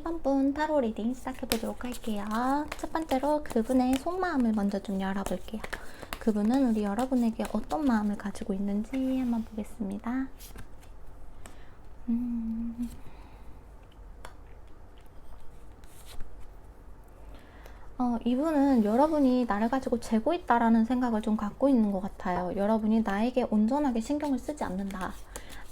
1번 분 타로 리딩 시작해보도록 할게요. 첫 번째로 그분의 속마음을 먼저 좀 열어볼게요. 그분은 우리 여러분에게 어떤 마음을 가지고 있는지 한번 보겠습니다. 이분은 여러분이 나를 가지고 재고 있다라는 생각을 좀 갖고 있는 것 같아요. 여러분이 나에게 온전하게 신경을 쓰지 않는다,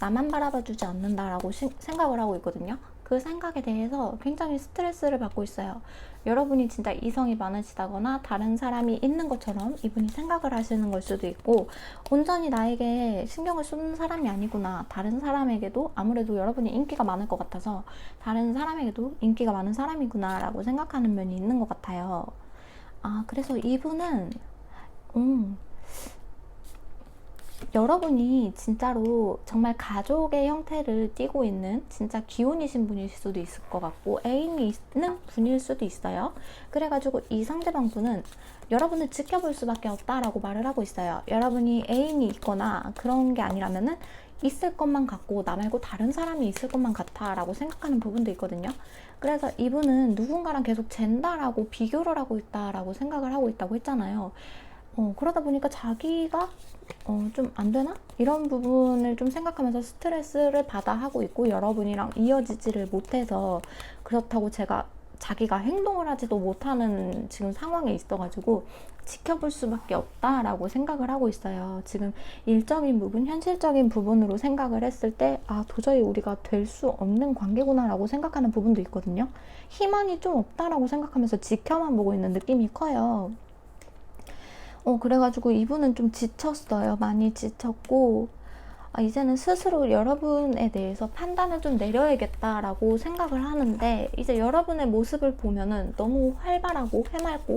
나만 바라봐주지 않는다라고 생각을 하고 있거든요. 그 생각에 대해서 굉장히 스트레스를 받고 있어요. 여러분이 진짜 이성이 많으시다거나 다른 사람이 있는 것처럼 이분이 생각을 하시는 걸 수도 있고, 온전히 나에게 신경을 쓰는 사람이 아니구나, 다른 사람에게도 아무래도 여러분이 인기가 많을 것 같아서 다른 사람에게도 인기가 많은 사람이구나 라고 생각하는 면이 있는 것 같아요. 그래서 이분은 여러분이 진짜로 정말 가족의 형태를 띠고 있는 진짜 기혼이신 분일 수도 있을 것 같고, 애인이 있는 분일 수도 있어요. 그래가지고 이 상대방 분은 여러분을 지켜볼 수밖에 없다라고 말을 하고 있어요. 여러분이 애인이 있거나 그런 게 아니라면은 있을 것만 같고 나 말고 다른 사람이 있을 것만 같아 라고 생각하는 부분도 있거든요. 그래서 이분은 누군가랑 계속 잰다라고 비교를 하고 있다라고 생각을 하고 있다고 했잖아요. 그러다 보니까 자기가 좀 안 되나? 이런 부분을 좀 생각하면서 스트레스를 받아 하고 있고, 여러분이랑 이어지지를 못해서 그렇다고 자기가 행동을 하지도 못하는 지금 상황에 있어가지고 지켜볼 수밖에 없다라고 생각을 하고 있어요. 지금 일적인 부분, 현실적인 부분으로 생각을 했을 때 도저히 우리가 될 수 없는 관계구나 라고 생각하는 부분도 있거든요. 희망이 좀 없다라고 생각하면서 지켜만 보고 있는 느낌이 커요. 그래가지고 이분은 좀 지쳤어요. 많이 지쳤고, 이제는 스스로 여러분에 대해서 판단을 좀 내려야겠다라고 생각을 하는데, 이제 여러분의 모습을 보면은 너무 활발하고 해맑고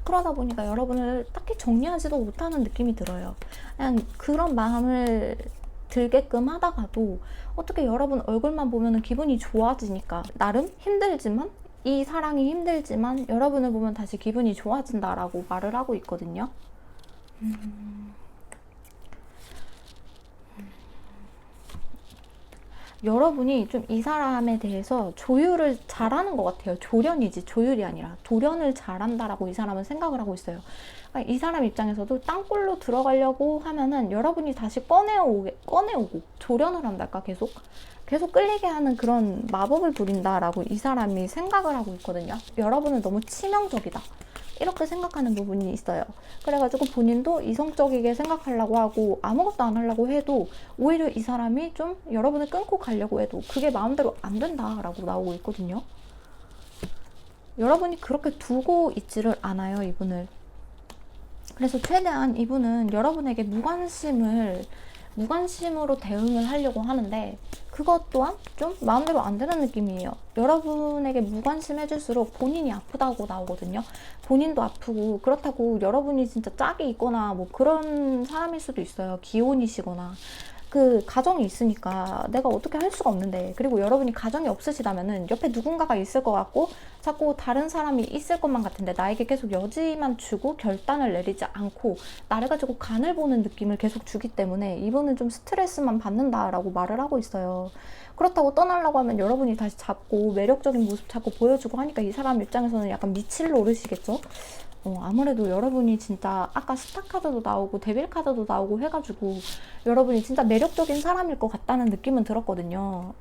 그러다 보니까 여러분을 딱히 정리하지도 못하는 느낌이 들어요. 그냥 그런 마음을 들게끔 하다가도 어떻게 여러분 얼굴만 보면은 기분이 좋아지니까, 나름 힘들지만, 이 사랑이 힘들지만 여러분을 보면 다시 기분이 좋아진다라고 말을 하고 있거든요. 여러분이 좀 이 사람에 대해서 조율을 잘하는 것 같아요. 조련이지 조율이 아니라 조련을 잘한다라고 이 사람은 생각을 하고 있어요. 그러니까 이 사람 입장에서도 땅굴로 들어가려고 하면은 여러분이 다시 꺼내오고 조련을 한달까, 계속 끌리게 하는 그런 마법을 부린다라고 이 사람이 생각을 하고 있거든요. 여러분은 너무 치명적이다, 이렇게 생각하는 부분이 있어요. 그래가지고 본인도 이성적이게 생각하려고 하고 아무것도 안 하려고 해도 오히려 이 사람이 좀 여러분을 끊고 가려고 해도 그게 마음대로 안 된다라고 나오고 있거든요. 여러분이 그렇게 두고 있지를 않아요, 이분을. 그래서 최대한 이분은 여러분에게 무관심으로 대응을 하려고 하는데, 그것 또한 좀 마음대로 안 되는 느낌이에요. 여러분에게 무관심해질수록 본인이 아프다고 나오거든요. 본인도 아프고, 그렇다고 여러분이 진짜 짝이 있거나 뭐 그런 사람일 수도 있어요. 기혼이시거나. 그 가정이 있으니까 내가 어떻게 할 수가 없는데, 그리고 여러분이 가정이 없으시다면은 옆에 누군가가 있을 것 같고 자꾸 다른 사람이 있을 것만 같은데 나에게 계속 여지만 주고 결단을 내리지 않고 나를 가지고 간을 보는 느낌을 계속 주기 때문에 이분은 좀 스트레스만 받는다라고 말을 하고 있어요. 그렇다고 떠나려고 하면 여러분이 다시 잡고 매력적인 모습 자꾸 보여주고 하니까 이 사람 입장에서는 약간 미칠 노릇이겠죠. 아무래도 여러분이 진짜 아까 스타카드도 나오고 데빌카드도 나오고 해가지고 여러분이 진짜 매력적인 사람일 것 같다는 느낌은 들었거든요.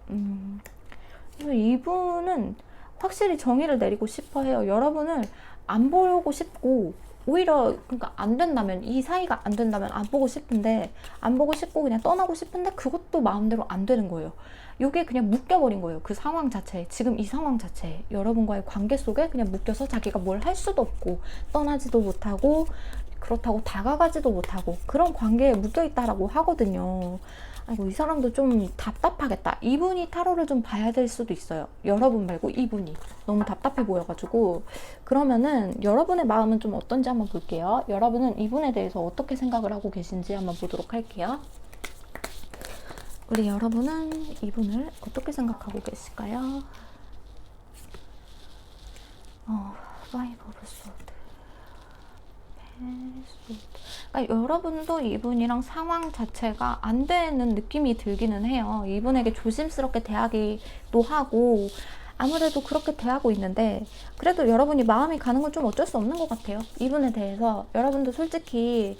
그래서 이분은 확실히 정의를 내리고 싶어 해요. 여러분을 안 보고 싶고, 오히려 그러니까 안 된다면, 이 사이가 안 된다면 안 보고 싶은데, 안 보고 싶고 그냥 떠나고 싶은데 그것도 마음대로 안 되는 거예요. 이게 그냥 묶여버린 거예요. 그 상황 자체에, 지금 이 상황 자체에 여러분과의 관계 속에 그냥 묶여서 자기가 뭘 할 수도 없고 떠나지도 못하고 그렇다고 다가가지도 못하고 그런 관계에 묶여있다라고 하거든요. 아이고, 이 사람도 좀 답답하겠다. 이분이 타로를 좀 봐야 될 수도 있어요. 여러분 말고 이분이 너무 답답해 보여가지고. 그러면은 여러분의 마음은 좀 어떤지 한번 볼게요. 여러분은 이분에 대해서 어떻게 생각을 하고 계신지 한번 보도록 할게요. 우리 여러분은 이분을 어떻게 생각하고 계실까요? 파이브 오브 소드, 그러니까 여러분도 이분이랑 상황 자체가 안 되는 느낌이 들기는 해요. 이분에게 조심스럽게 대하기도 하고, 아무래도 그렇게 대하고 있는데 그래도 여러분이 마음이 가는 건 좀 어쩔 수 없는 것 같아요. 이분에 대해서 여러분도 솔직히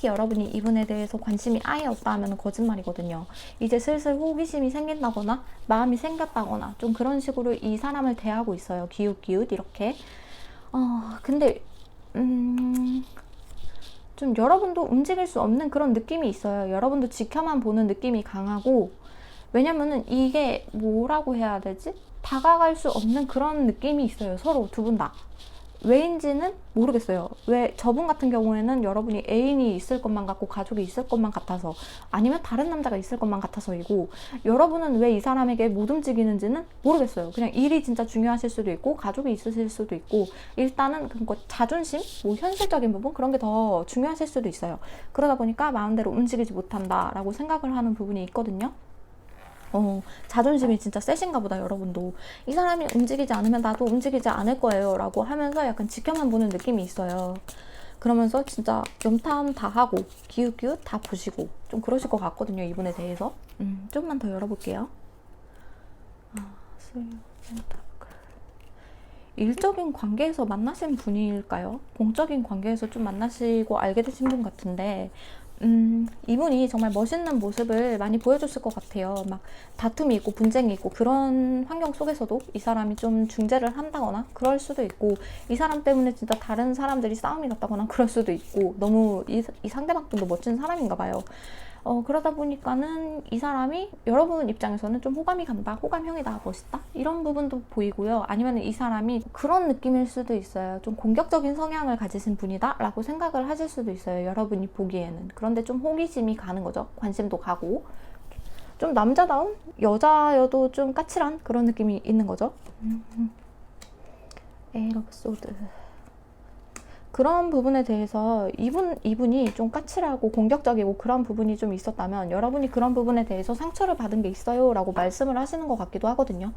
여러분이 이분에 대해서 관심이 아예 없다 하면 거짓말이거든요. 이제 슬슬 호기심이 생긴다거나 마음이 생겼다거나 좀 그런 식으로 이 사람을 대하고 있어요. 기웃기웃 이렇게. 근데 좀 여러분도 움직일 수 없는 그런 느낌이 있어요. 여러분도 지켜만 보는 느낌이 강하고, 왜냐면은 이게 뭐라고 해야 되지? 다가갈 수 없는 그런 느낌이 있어요. 서로 두 분 다. 왜인지는 모르겠어요. 왜 저분 같은 경우에는 여러분이 애인이 있을 것만 같고 가족이 있을 것만 같아서, 아니면 다른 남자가 있을 것만 같아서이고, 여러분은 왜 이 사람에게 못 움직이는지는 모르겠어요. 그냥 일이 진짜 중요하실 수도 있고 가족이 있으실 수도 있고, 일단은 그거 자존심, 뭐 현실적인 부분 그런 게 더 중요하실 수도 있어요. 그러다 보니까 마음대로 움직이지 못한다라고 생각을 하는 부분이 있거든요. 자존심이 진짜 세신가 보다. 여러분도 이 사람이 움직이지 않으면 나도 움직이지 않을 거예요 라고 하면서 약간 지켜만 보는 느낌이 있어요. 그러면서 진짜 염탐 다 하고 기웃기웃 다 보시고 좀 그러실 것 같거든요. 이분에 대해서. 좀만 더 열어볼게요. 일적인 관계에서 만나신 분일까요? 공적인 관계에서 좀 만나시고 알게 되신 분 같은데, 이분이 정말 멋있는 모습을 많이 보여줬을 것 같아요. 막 다툼이 있고 분쟁이 있고 그런 환경 속에서도 이 사람이 좀 중재를 한다거나 그럴 수도 있고, 이 사람 때문에 진짜 다른 사람들이 싸움이 났다거나 그럴 수도 있고, 너무 이 상대방 분도 멋진 사람인가 봐요. 그러다 보니까는 이 사람이 여러분 입장에서는 좀 호감이 간다, 호감형이다, 멋있다 이런 부분도 보이고요. 아니면 이 사람이 그런 느낌일 수도 있어요. 좀 공격적인 성향을 가지신 분이다 라고 생각을 하실 수도 있어요. 여러분이 보기에는. 그런데 좀 호기심이 가는 거죠. 관심도 가고, 좀 남자다운, 여자여도 좀 까칠한 그런 느낌이 있는 거죠. 에이 러브 소드. 그런 부분에 대해서 이분이 좀 까칠하고 공격적이고 그런 부분이 좀 있었다면, 여러분이 그런 부분에 대해서 상처를 받은 게 있어요 라고 말씀을 하시는 것 같기도 하거든요.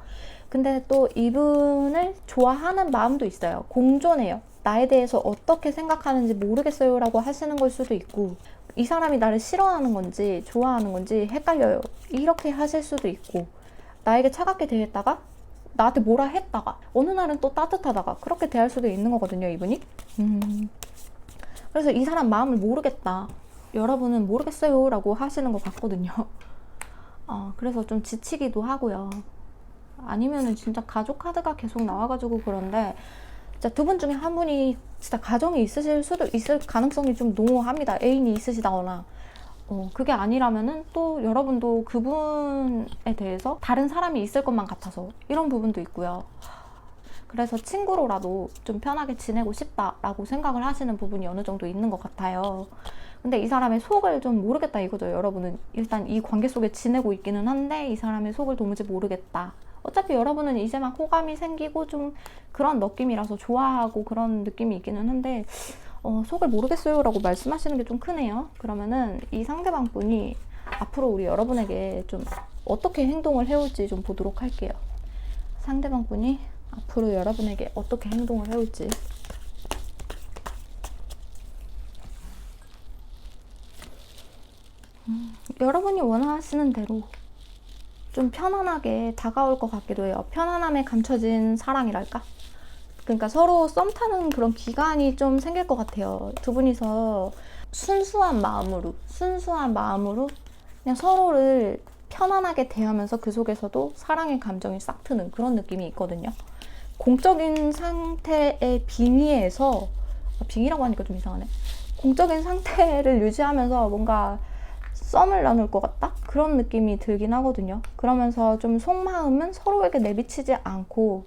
근데 또 이분을 좋아하는 마음도 있어요. 공존해요. 나에 대해서 어떻게 생각하는지 모르겠어요 라고 하시는 걸 수도 있고, 이 사람이 나를 싫어하는 건지 좋아하는 건지 헷갈려요 이렇게 하실 수도 있고, 나에게 차갑게 대했다가 나한테 뭐라 했다가 어느 날은 또 따뜻하다가 그렇게 대할 수도 있는 거거든요. 이분이. 그래서 이 사람 마음을 모르겠다, 여러분은 모르겠어요 라고 하시는 것 같거든요. 그래서 좀 지치기도 하고요. 아니면은 진짜 가족 카드가 계속 나와가지고 그런데, 진짜 두 분 중에 한 분이 진짜 가정이 있으실 수도 있을 가능성이 좀 농후합니다. 애인이 있으시다거나. 그게 아니라면은 또 여러분도 그분에 대해서 다른 사람이 있을 것만 같아서 이런 부분도 있고요. 그래서 친구로라도 좀 편하게 지내고 싶다라고 생각을 하시는 부분이 어느 정도 있는 것 같아요. 근데 이 사람의 속을 좀 모르겠다 이거죠. 여러분은 일단 이 관계 속에 지내고 있기는 한데 이 사람의 속을 도무지 모르겠다. 어차피 여러분은 이제 막 호감이 생기고 좀 그런 느낌이라서 좋아하고 그런 느낌이 있기는 한데, 속을 모르겠어요 라고 말씀하시는 게 좀 크네요. 그러면은 이 상대방 분이 앞으로 우리 여러분에게 좀 어떻게 행동을 해올지 좀 보도록 할게요. 상대방 분이 앞으로 여러분에게 어떻게 행동을 해올지. 여러분이 원하시는 대로 좀 편안하게 다가올 것 같기도 해요. 편안함에 감춰진 사랑이랄까? 그러니까 서로 썸 타는 그런 기간이 좀 생길 것 같아요. 두 분이서 순수한 마음으로 그냥 서로를 편안하게 대하면서 그 속에서도 사랑의 감정이 싹 트는 그런 느낌이 있거든요. 공적인 상태의 빙의에서, 빙의라고 하니까 좀 이상하네. 공적인 상태를 유지하면서 뭔가 썸을 나눌 것 같다? 그런 느낌이 들긴 하거든요. 그러면서 좀 속마음은 서로에게 내비치지 않고,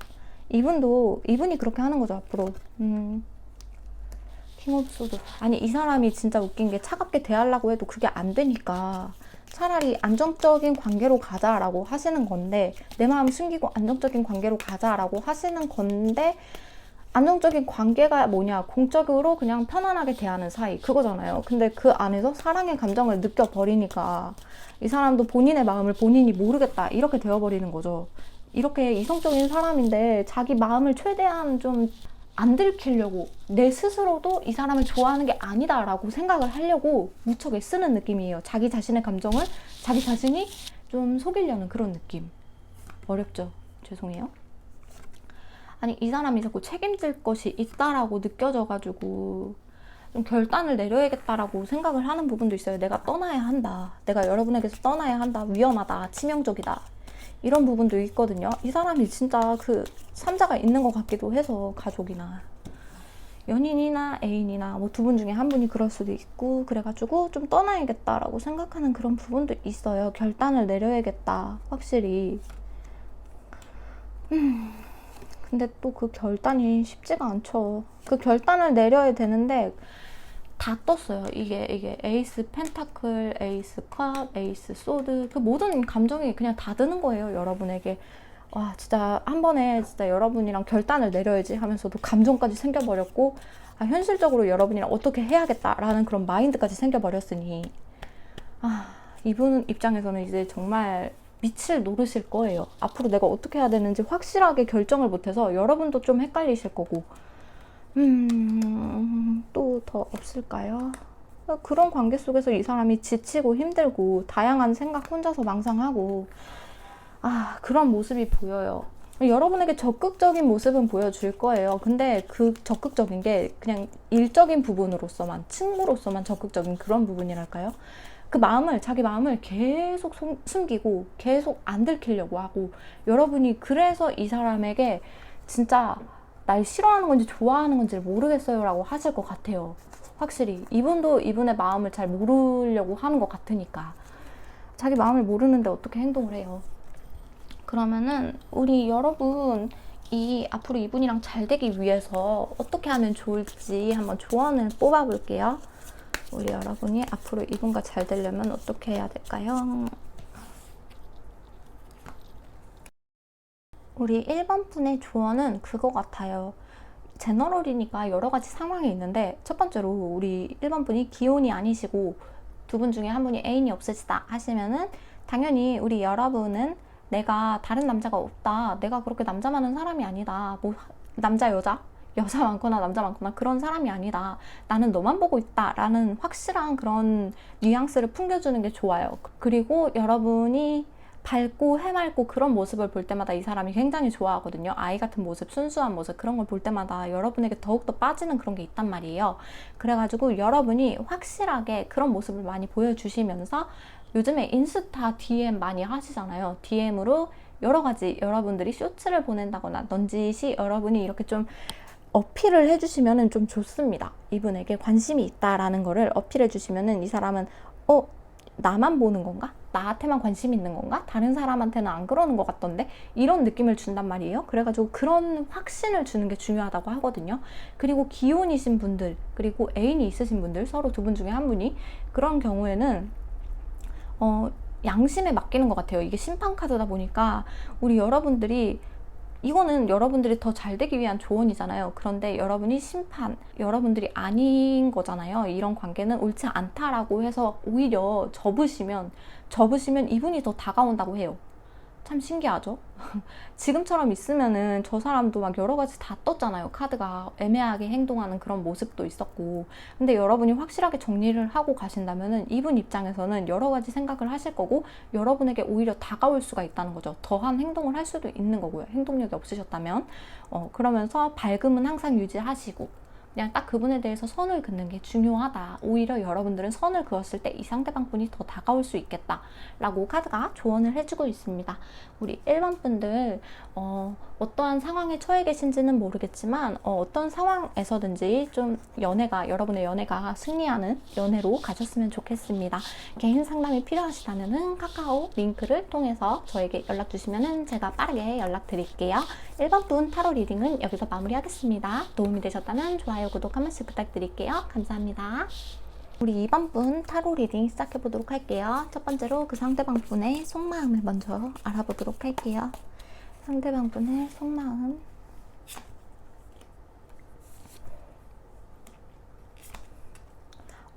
이분이 그렇게 하는 거죠, 앞으로. 킹 오브 소드. 아니, 이 사람이 진짜 웃긴 게 차갑게 대하려고 해도 그게 안 되니까 차라리 안정적인 관계로 가자라고 하시는 건데, 내 마음 숨기고 안정적인 관계로 가자라고 하시는 건데, 안정적인 관계가 뭐냐, 공적으로 그냥 편안하게 대하는 사이, 그거잖아요. 근데 그 안에서 사랑의 감정을 느껴버리니까 이 사람도 본인의 마음을 본인이 모르겠다 이렇게 되어버리는 거죠. 이렇게 이성적인 사람인데 자기 마음을 최대한 좀 안 들키려고, 내 스스로도 이 사람을 좋아하는 게 아니다 라고 생각을 하려고 무척 애쓰는 느낌이에요. 자기 자신의 감정을 자기 자신이 좀 속이려는 그런 느낌. 어렵죠? 죄송해요. 아니 이 사람이 자꾸 책임질 것이 있다라고 느껴져가지고 좀 결단을 내려야겠다라고 생각을 하는 부분도 있어요. 내가 떠나야 한다. 내가 여러분에게서 떠나야 한다. 위험하다. 치명적이다. 이런 부분도 있거든요. 이 사람이 진짜 그 3자가 있는 것 같기도 해서 가족이나 연인이나 애인이나 뭐 두 분 중에 한 분이 그럴 수도 있고 그래가지고 좀 떠나야겠다라고 생각하는 그런 부분도 있어요. 결단을 내려야겠다. 확실히. 근데 또 그 결단이 쉽지가 않죠. 그 결단을 내려야 되는데 다 떴어요. 이게 에이스 펜타클, 에이스 컵, 에이스 소드 그 모든 감정이 그냥 다 드는 거예요. 여러분에게. 와 진짜 한 번에 진짜 여러분이랑 결단을 내려야지 하면서도 감정까지 생겨버렸고 현실적으로 여러분이랑 어떻게 해야겠다라는 그런 마인드까지 생겨버렸으니 이분 입장에서는 이제 정말 미칠 노릇일 거예요. 앞으로 내가 어떻게 해야 되는지 확실하게 결정을 못해서 여러분도 좀 헷갈리실 거고 또 더 없을까요? 그런 관계 속에서 이 사람이 지치고 힘들고 다양한 생각 혼자서 망상하고 그런 모습이 보여요. 여러분에게 적극적인 모습은 보여줄 거예요. 근데 그 적극적인 게 그냥 일적인 부분으로서만, 친구로서만 적극적인 그런 부분이랄까요? 그 마음을, 자기 마음을 계속 숨기고 계속 안 들키려고 하고 여러분이 그래서 이 사람에게 진짜 날 싫어하는 건지 좋아하는 건지 모르겠어요 라고 하실 것 같아요. 확실히 이분도 이분의 마음을 잘 모르려고 하는 것 같으니까. 자기 마음을 모르는데 어떻게 행동을 해요? 그러면은 우리 여러분 앞으로 이분이랑 잘 되기 위해서 어떻게 하면 좋을지 한번 조언을 뽑아 볼게요. 우리 여러분이 앞으로 이분과 잘 되려면 어떻게 해야 될까요? 우리 1번 분의 조언은 그거 같아요. 제너럴이니까 여러 가지 상황이 있는데 첫 번째로 우리 1번 분이 기혼이 아니시고 두 분 중에 한 분이 애인이 없으시다 하시면은 당연히 우리 여러분은 내가 다른 남자가 없다. 내가 그렇게 남자 많은 사람이 아니다. 뭐 남자 여자 많거나 남자 많거나 그런 사람이 아니다. 나는 너만 보고 있다. 라는 확실한 그런 뉘앙스를 풍겨주는 게 좋아요. 그리고 여러분이 밝고 해맑고 그런 모습을 볼 때마다 이 사람이 굉장히 좋아하거든요. 아이 같은 모습, 순수한 모습 그런 걸 볼 때마다 여러분에게 더욱더 빠지는 그런 게 있단 말이에요. 그래가지고 여러분이 확실하게 그런 모습을 많이 보여주시면서 요즘에 인스타 DM 많이 하시잖아요. DM으로 여러 가지 여러분들이 쇼츠를 보낸다거나 넌지시 여러분이 이렇게 좀 어필을 해주시면 좀 좋습니다. 이분에게 관심이 있다라는 거를 어필해 주시면은 이 사람은 나만 보는 건가? 나한테만 관심 있는 건가? 다른 사람한테는 안 그러는 것 같던데? 이런 느낌을 준단 말이에요. 그래가지고 그런 확신을 주는 게 중요하다고 하거든요. 그리고 기혼이신 분들, 그리고 애인이 있으신 분들, 서로 두 분 중에 한 분이 그런 경우에는 양심에 맡기는 것 같아요. 이게 심판카드다 보니까 우리 여러분들이 이거는 여러분들이 더 잘 되기 위한 조언이잖아요. 그런데 여러분이 여러분들이 아닌 거잖아요. 이런 관계는 옳지 않다라고 해서 오히려 접으시면 이분이 더 다가온다고 해요. 참 신기하죠? 지금처럼 있으면은 저 사람도 막 여러 가지 다 떴잖아요. 카드가 애매하게 행동하는 그런 모습도 있었고. 근데 여러분이 확실하게 정리를 하고 가신다면은 이분 입장에서는 여러 가지 생각을 하실 거고 여러분에게 오히려 다가올 수가 있다는 거죠. 더한 행동을 할 수도 있는 거고요. 행동력이 없으셨다면. 그러면서 밝음은 항상 유지하시고 그냥 딱 그분에 대해서 선을 긋는 게 중요하다. 오히려 여러분들은 선을 그었을 때 이 상대방 분이 더 다가올 수 있겠다 라고 카드가 조언을 해주고 있습니다. 우리 1번 분들 어떠한 상황에 처해 계신지는 모르겠지만 어떤 상황에서든지 좀 여러분의 연애가 승리하는 연애로 가셨으면 좋겠습니다. 개인 상담이 필요하시다면 카카오 링크를 통해서 저에게 연락 주시면 제가 빠르게 연락 드릴게요. 1번 분 타로 리딩은 여기서 마무리하겠습니다. 도움이 되셨다면 좋아요, 구독 한 번씩 부탁드릴게요. 감사합니다. 우리 2번 분 타로 리딩 시작해 보도록 할게요. 첫 번째로 그 상대방 분의 속마음을 먼저 알아보도록 할게요. 상대방 분의 속마음.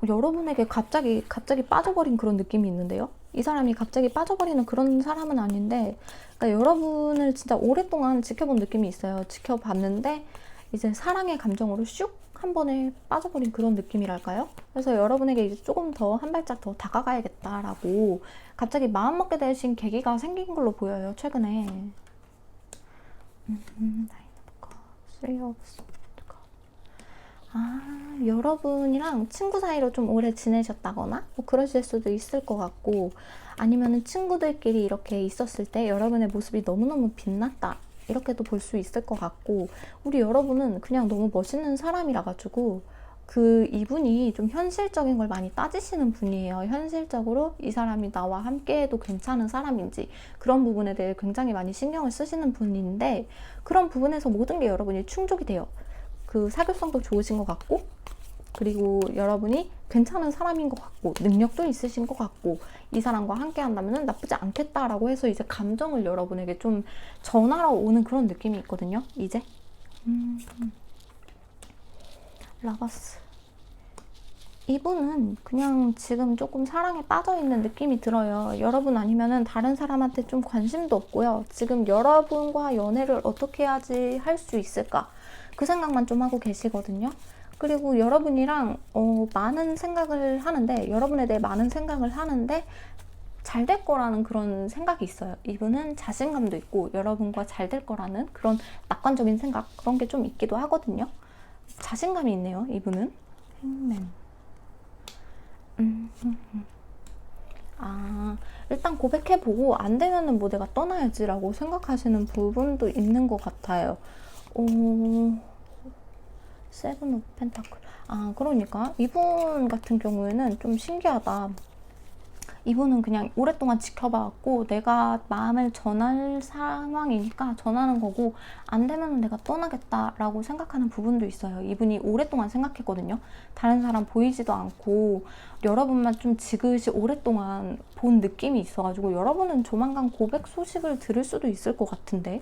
여러분에게 갑자기 빠져버린 그런 느낌이 있는데요. 이 사람이 갑자기 빠져버리는 그런 사람은 아닌데, 그러니까 여러분을 진짜 오랫동안 지켜본 느낌이 있어요. 지켜봤는데 이제 사랑의 감정으로 슉 한 번에 빠져버린 그런 느낌이랄까요? 그래서 여러분에게 이제 조금 더 한 발짝 더 다가가야겠다라고 갑자기 마음먹게 되신 계기가 생긴 걸로 보여요. 최근에. 나인 오브 컵. Three of Swords. 여러분이랑 친구 사이로 좀 오래 지내셨다거나 뭐 그러실 수도 있을 것 같고, 아니면은 친구들끼리 이렇게 있었을 때 여러분의 모습이 너무너무 빛났다, 이렇게도 볼 수 있을 것 같고, 우리 여러분은 그냥 너무 멋있는 사람이라 가지고 이분이 좀 현실적인 걸 많이 따지시는 분이에요. 현실적으로 이 사람이 나와 함께해도 괜찮은 사람인지 그런 부분에 대해 굉장히 많이 신경을 쓰시는 분인데, 그런 부분에서 모든 게 여러분이 충족이 돼요. 사교성도 좋으신 것 같고, 그리고 여러분이 괜찮은 사람인 것 같고, 능력도 있으신 것 같고, 이 사람과 함께 한다면 나쁘지 않겠다라고 해서 이제 감정을 여러분에게 좀 전하러 오는 그런 느낌이 있거든요, 이제. 라바스. 이분은 그냥 지금 조금 사랑에 빠져있는 느낌이 들어요. 여러분 아니면은 다른 사람한테 좀 관심도 없고요. 지금 여러분과 연애를 어떻게 해야지 할 수 있을까? 그 생각만 좀 하고 계시거든요. 그리고 여러분이랑 많은 생각을 하는데, 여러분에 대해 많은 생각을 하는데 잘 될 거라는 그런 생각이 있어요. 이분은 자신감도 있고 여러분과 잘 될 거라는 그런 낙관적인 생각, 그런 게 좀 있기도 하거든요. 자신감이 있네요, 이분은. 행맨. 일단 고백해보고 안 되면은 뭐 내가 떠나야지 라고 생각하시는 부분도 있는 것 같아요. 세븐 오브 펜타클. 그러니까 이분 같은 경우에는 좀 신기하다. 이분은 그냥 오랫동안 지켜봐왔고, 내가 마음을 전할 상황이니까 전하는 거고, 안 되면 내가 떠나겠다라고 생각하는 부분도 있어요. 이분이 오랫동안 생각했거든요. 다른 사람 보이지도 않고 여러분만 좀 지그시 오랫동안 본 느낌이 있어가지고, 여러분은 조만간 고백 소식을 들을 수도 있을 것 같은데.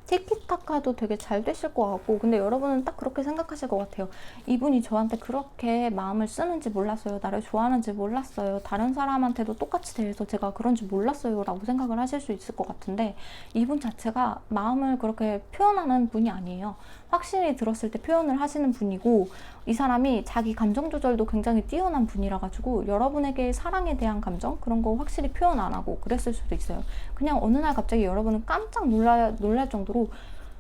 티키타카도 되게 잘 되실 것 같고, 근데 여러분은 딱 그렇게 생각하실 것 같아요. 이분이 저한테 그렇게 마음을 쓰는지 몰랐어요. 나를 좋아하는지 몰랐어요. 다른 사람한테도 똑같이 대해서 제가 그런지 몰랐어요 라고 생각을 하실 수 있을 것 같은데, 이분 자체가 마음을 그렇게 표현하는 분이 아니에요. 확실히 들었을 때 표현을 하시는 분이고, 이 사람이 자기 감정 조절도 굉장히 뛰어난 분이라 가지고 여러분에게 사랑에 대한 감정, 그런 거 확실히 표현 안 하고 그랬을 수도 있어요. 그냥 어느 날 갑자기 여러분은 깜짝 놀랄 정도로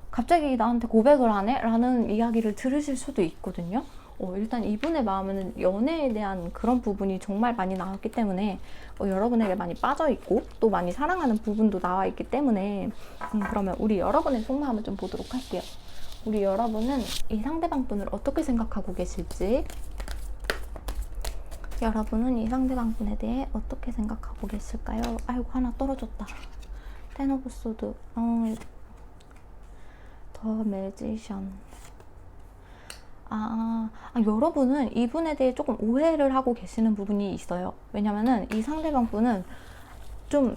갑자기 나한테 고백을 하네? 라는 이야기를 들으실 수도 있거든요. 일단 이분의 마음은 연애에 대한 그런 부분이 정말 많이 나왔기 때문에 여러분에게 많이 빠져있고 또 많이 사랑하는 부분도 나와 있기 때문에, 그러면 우리 여러분의 속마음을 좀 보도록 할게요. 우리 여러분은 이 상대방 분을 어떻게 생각하고 계실지, 여러분은 이 상대방 분에 대해 어떻게 생각하고 계실까요? 아이고, 하나 떨어졌다. 텐 오브 소드, 더 매지션. 여러분은 이분에 대해 조금 오해를 하고 계시는 부분이 있어요. 왜냐면은 이 상대방 분은 좀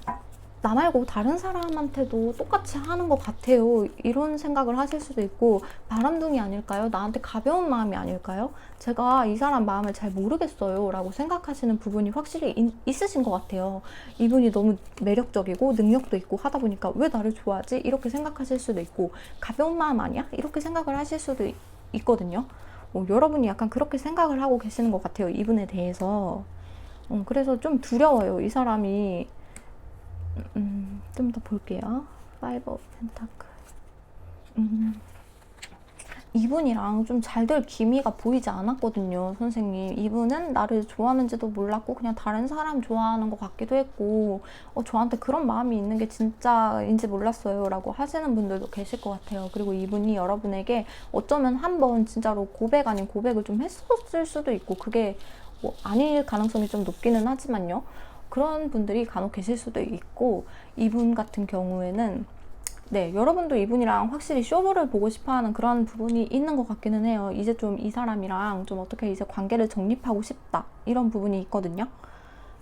나 말고 다른 사람한테도 똑같이 하는 것 같아요, 이런 생각을 하실 수도 있고, 바람둥이 아닐까요? 나한테 가벼운 마음이 아닐까요? 제가 이 사람 마음을 잘 모르겠어요 라고 생각하시는 부분이 확실히 있으신 것 같아요. 이분이 너무 매력적이고 능력도 있고 하다 보니까 왜 나를 좋아하지? 이렇게 생각하실 수도 있고, 가벼운 마음 아니야? 이렇게 생각을 하실 수도 있거든요. 여러분이 약간 그렇게 생각을 하고 계시는 것 같아요, 이분에 대해서. 그래서 좀 두려워요, 이 사람이. 좀 더 볼게요. 파이브 오브 펜타클. 이분이랑 좀 잘 될 기미가 보이지 않았거든요, 선생님. 이분은 나를 좋아하는지도 몰랐고 그냥 다른 사람 좋아하는 것 같기도 했고, 저한테 그런 마음이 있는 게 진짜인지 몰랐어요 라고 하시는 분들도 계실 것 같아요. 그리고 이분이 여러분에게 어쩌면 한번 진짜로 고백 아닌 고백을 좀 했었을 수도 있고, 그게 뭐 아닐 가능성이 좀 높기는 하지만요. 그런 분들이 간혹 계실 수도 있고, 이분 같은 경우에는 여러분도 이분이랑 확실히 쇼부를 보고 싶어하는 그런 부분이 있는 것 같기는 해요. 이제 좀 이 사람이랑 좀 어떻게 이제 관계를 정립하고 싶다, 이런 부분이 있거든요.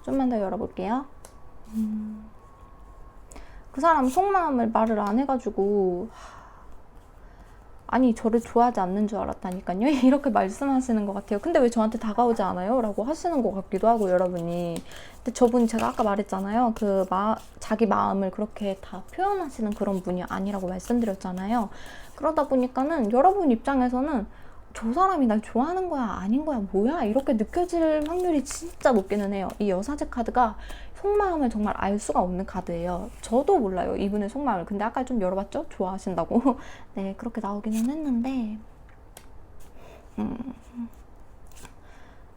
좀만 더 열어볼게요. 그 사람 속마음을 말을 안 해가지고, 아니 저를 좋아하지 않는 줄 알았다니까요, 이렇게 말씀하시는 것 같아요. 근데 왜 저한테 다가오지 않아요? 라고 하시는 것 같기도 하고, 여러분이. 근데 저분이 제가 아까 말했잖아요, 자기 마음을 그렇게 다 표현하시는 그런 분이 아니라고 말씀드렸잖아요. 그러다 보니까는 여러분 입장에서는 저 사람이 날 좋아하는 거야 아닌 거야 뭐야 이렇게 느껴질 확률이 진짜 높기는 해요. 이 여사제 카드가 속마음을 정말 알 수가 없는 카드예요. 저도 몰라요 이분의 속마음을. 근데 아까 좀 열어봤죠? 좋아하신다고. 네, 그렇게 나오기는 했는데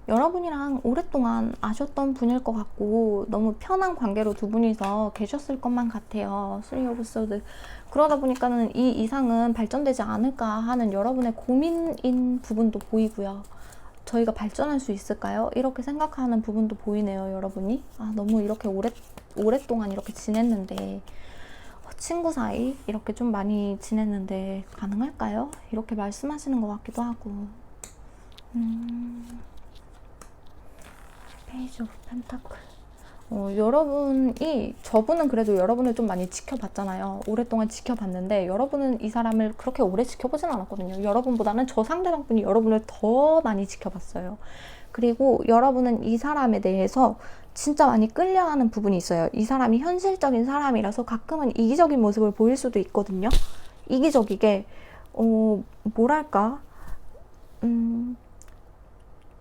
여러분이랑 오랫동안 아셨던 분일 것 같고 너무 편한 관계로 두 분이서 계셨을 것만 같아요. 쓰리 오브 소드. 그러다 보니까는 이 이상은 발전되지 않을까 하는 여러분의 고민인 부분도 보이고요. 저희가 발전할 수 있을까요? 이렇게 생각하는 부분도 보이네요, 여러분이. 아, 너무 이렇게 오랫동안 이렇게 지냈는데 친구 사이 이렇게 좀 많이 지냈는데 가능할까요? 이렇게 말씀하시는 것 같기도 하고. 페이지 오브 펜타클. 여러분이, 저분은 그래도 여러분을 좀 많이 지켜봤잖아요. 오랫동안 지켜봤는데 여러분은 이 사람을 그렇게 오래 지켜보진 않았거든요. 여러분보다는 저 상대방분이 여러분을 더 많이 지켜봤어요. 그리고 여러분은 이 사람에 대해서 진짜 많이 끌려하는 부분이 있어요. 이 사람이 현실적인 사람이라서 가끔은 이기적인 모습을 보일 수도 있거든요. 이기적이게 뭐랄까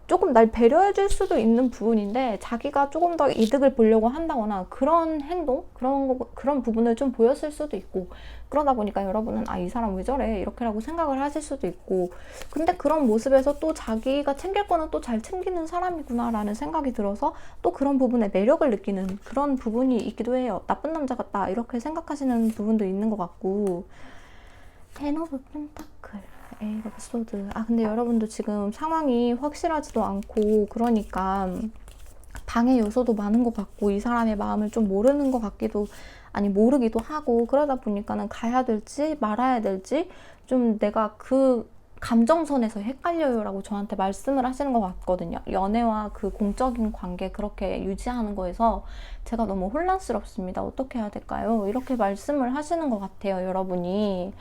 조금 날 배려해줄 수도 있는 부분인데 자기가 조금 더 이득을 보려고 한다거나 그런 행동, 그런 부분을 좀 보였을 수도 있고, 그러다 보니까 여러분은 아, 이 사람 왜 저래? 이렇게라고 생각을 하실 수도 있고, 근데 그런 모습에서 또 자기가 챙길 거는 또 잘 챙기는 사람이구나 라는 생각이 들어서 또 그런 부분에 매력을 느끼는 그런 부분이 있기도 해요. 나쁜 남자 같다 이렇게 생각하시는 부분도 있는 것 같고. 텐 오브 펜타클, 에이 오브 소드. 아, 근데 여러분도 지금 상황이 확실하지도 않고 그러니까 방해 요소도 많은 것 같고 이 사람의 마음을 좀 모르는 것 같기도, 아니 모르기도 하고, 그러다 보니까는 가야 될지 말아야 될지 좀 내가 그 감정선에서 헷갈려요 라고 저한테 말씀을 하시는 것 같거든요. 연애와 그 공적인 관계 그렇게 유지하는 거에서 제가 너무 혼란스럽습니다. 어떻게 해야 될까요? 이렇게 말씀을 하시는 것 같아요, 여러분이.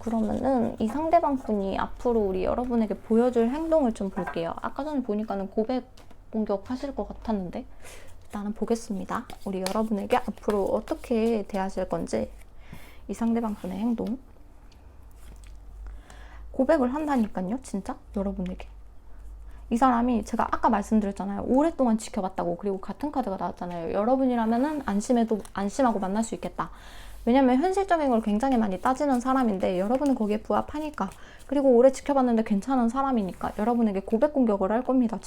그러면은 이 상대방 분이 앞으로 우리 여러분에게 보여줄 행동을 좀 볼게요. 아까 전에 보니까는 고백 공격하실 것 같았는데 일단은 보겠습니다. 우리 여러분에게 앞으로 어떻게 대하실 건지, 이 상대방 분의 행동. 고백을 한다니까요, 진짜 여러분에게. 이 사람이, 제가 아까 말씀드렸잖아요, 오랫동안 지켜봤다고. 그리고 같은 카드가 나왔잖아요. 여러분이라면은 안심하고 만날 수 있겠다. 왜냐면 현실적인 걸 굉장히 많이 따지는 사람인데 여러분은 거기에 부합하니까, 그리고 오래 지켜봤는데 괜찮은 사람이니까 여러분에게 고백 공격을 할 겁니다.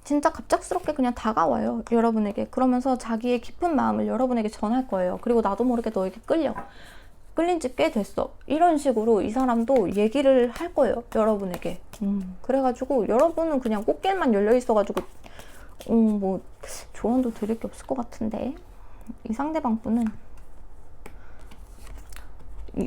진짜 갑작스럽게 그냥 다가와요, 여러분에게. 그러면서 자기의 깊은 마음을 여러분에게 전할 거예요. 그리고 나도 모르게 너에게 끌린 지 꽤 됐어, 이런 식으로 이 사람도 얘기를 할 거예요, 여러분에게. 그래가지고 여러분은 그냥 꽃길만 열려 있어가지고 뭐 조언도 드릴 게 없을 것 같은데, 이 상대방 분은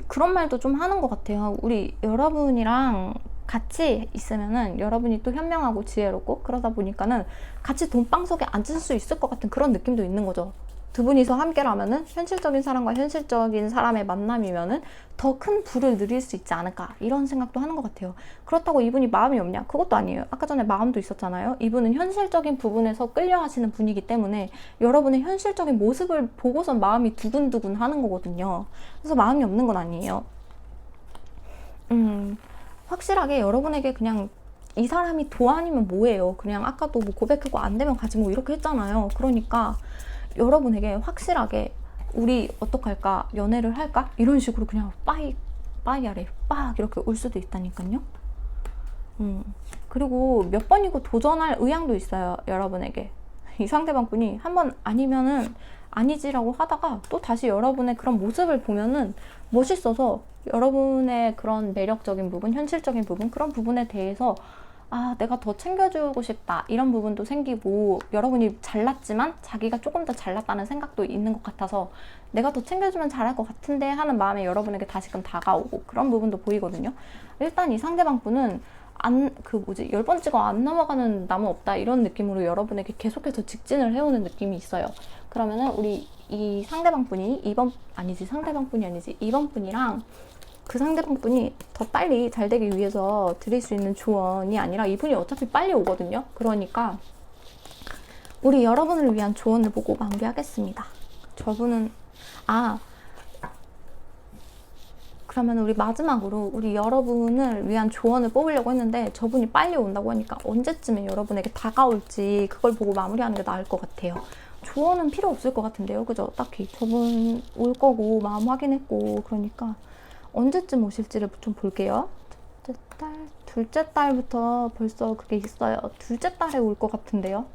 그런 말도 좀 하는 것 같아요. 우리 여러분이랑 같이 있으면은 여러분이 또 현명하고 지혜롭고, 그러다 보니까는 같이 돈방석에 앉을 수 있을 것 같은 그런 느낌도 있는 거죠. 두 분이서 함께라면은 현실적인 사람과 현실적인 사람의 만남이면은 더 큰 부를 누릴 수 있지 않을까, 이런 생각도 하는 것 같아요. 그렇다고 이분이 마음이 없냐? 그것도 아니에요. 아까 전에 마음도 있었잖아요. 이분은 현실적인 부분에서 끌려하시는 분이기 때문에 여러분의 현실적인 모습을 보고선 마음이 두근두근 하는 거거든요. 그래서 마음이 없는 건 아니에요. 확실하게 여러분에게 그냥 이 사람이 도안이면 뭐예요? 그냥 아까도 뭐 고백하고 안 되면 가지 뭐 이렇게 했잖아요. 그러니까 여러분에게 확실하게 우리 어떡할까? 연애를 할까? 이런 식으로 그냥 빠이 아래 빡 이렇게 올 수도 있다니까요. 그리고 몇 번이고 도전할 의향도 있어요, 여러분에게. 이 상대방 분이 한번 아니면은 아니지라고 하다가 또 다시 여러분의 그런 모습을 보면은 멋있어서 여러분의 그런 매력적인 부분, 현실적인 부분, 그런 부분에 대해서 아, 내가 더 챙겨주고 싶다, 이런 부분도 생기고, 여러분이 잘났지만 자기가 조금 더 잘났다는 생각도 있는 것 같아서 내가 더 챙겨주면 잘할 것 같은데 하는 마음에 여러분에게 다시금 다가오고, 그런 부분도 보이거든요. 일단 이 상대방 분은 열 번 찍어 안 넘어가는 나무 없다, 이런 느낌으로 여러분에게 계속해서 직진을 해오는 느낌이 있어요. 그러면은 우리 이 상대방 분이 이번 분이랑 그 상대방 분이 더 빨리 잘 되기 위해서 드릴 수 있는 조언이 아니라, 이분이 어차피 빨리 오거든요. 그러니까 우리 여러분을 위한 조언을 보고 마무리하겠습니다. 저분은 그러면 우리 마지막으로 우리 여러분을 위한 조언을 뽑으려고 했는데 저분이 빨리 온다고 하니까 언제쯤에 여러분에게 다가올지 그걸 보고 마무리하는 게 나을 것 같아요. 조언은 필요 없을 것 같은데요. 그죠? 딱히 저분 올 거고 마음 확인했고 그러니까 언제쯤 오실지를 좀 볼게요. 둘째 딸부터 벌써 그게 있어요. 둘째 딸에 올 것 같은데요.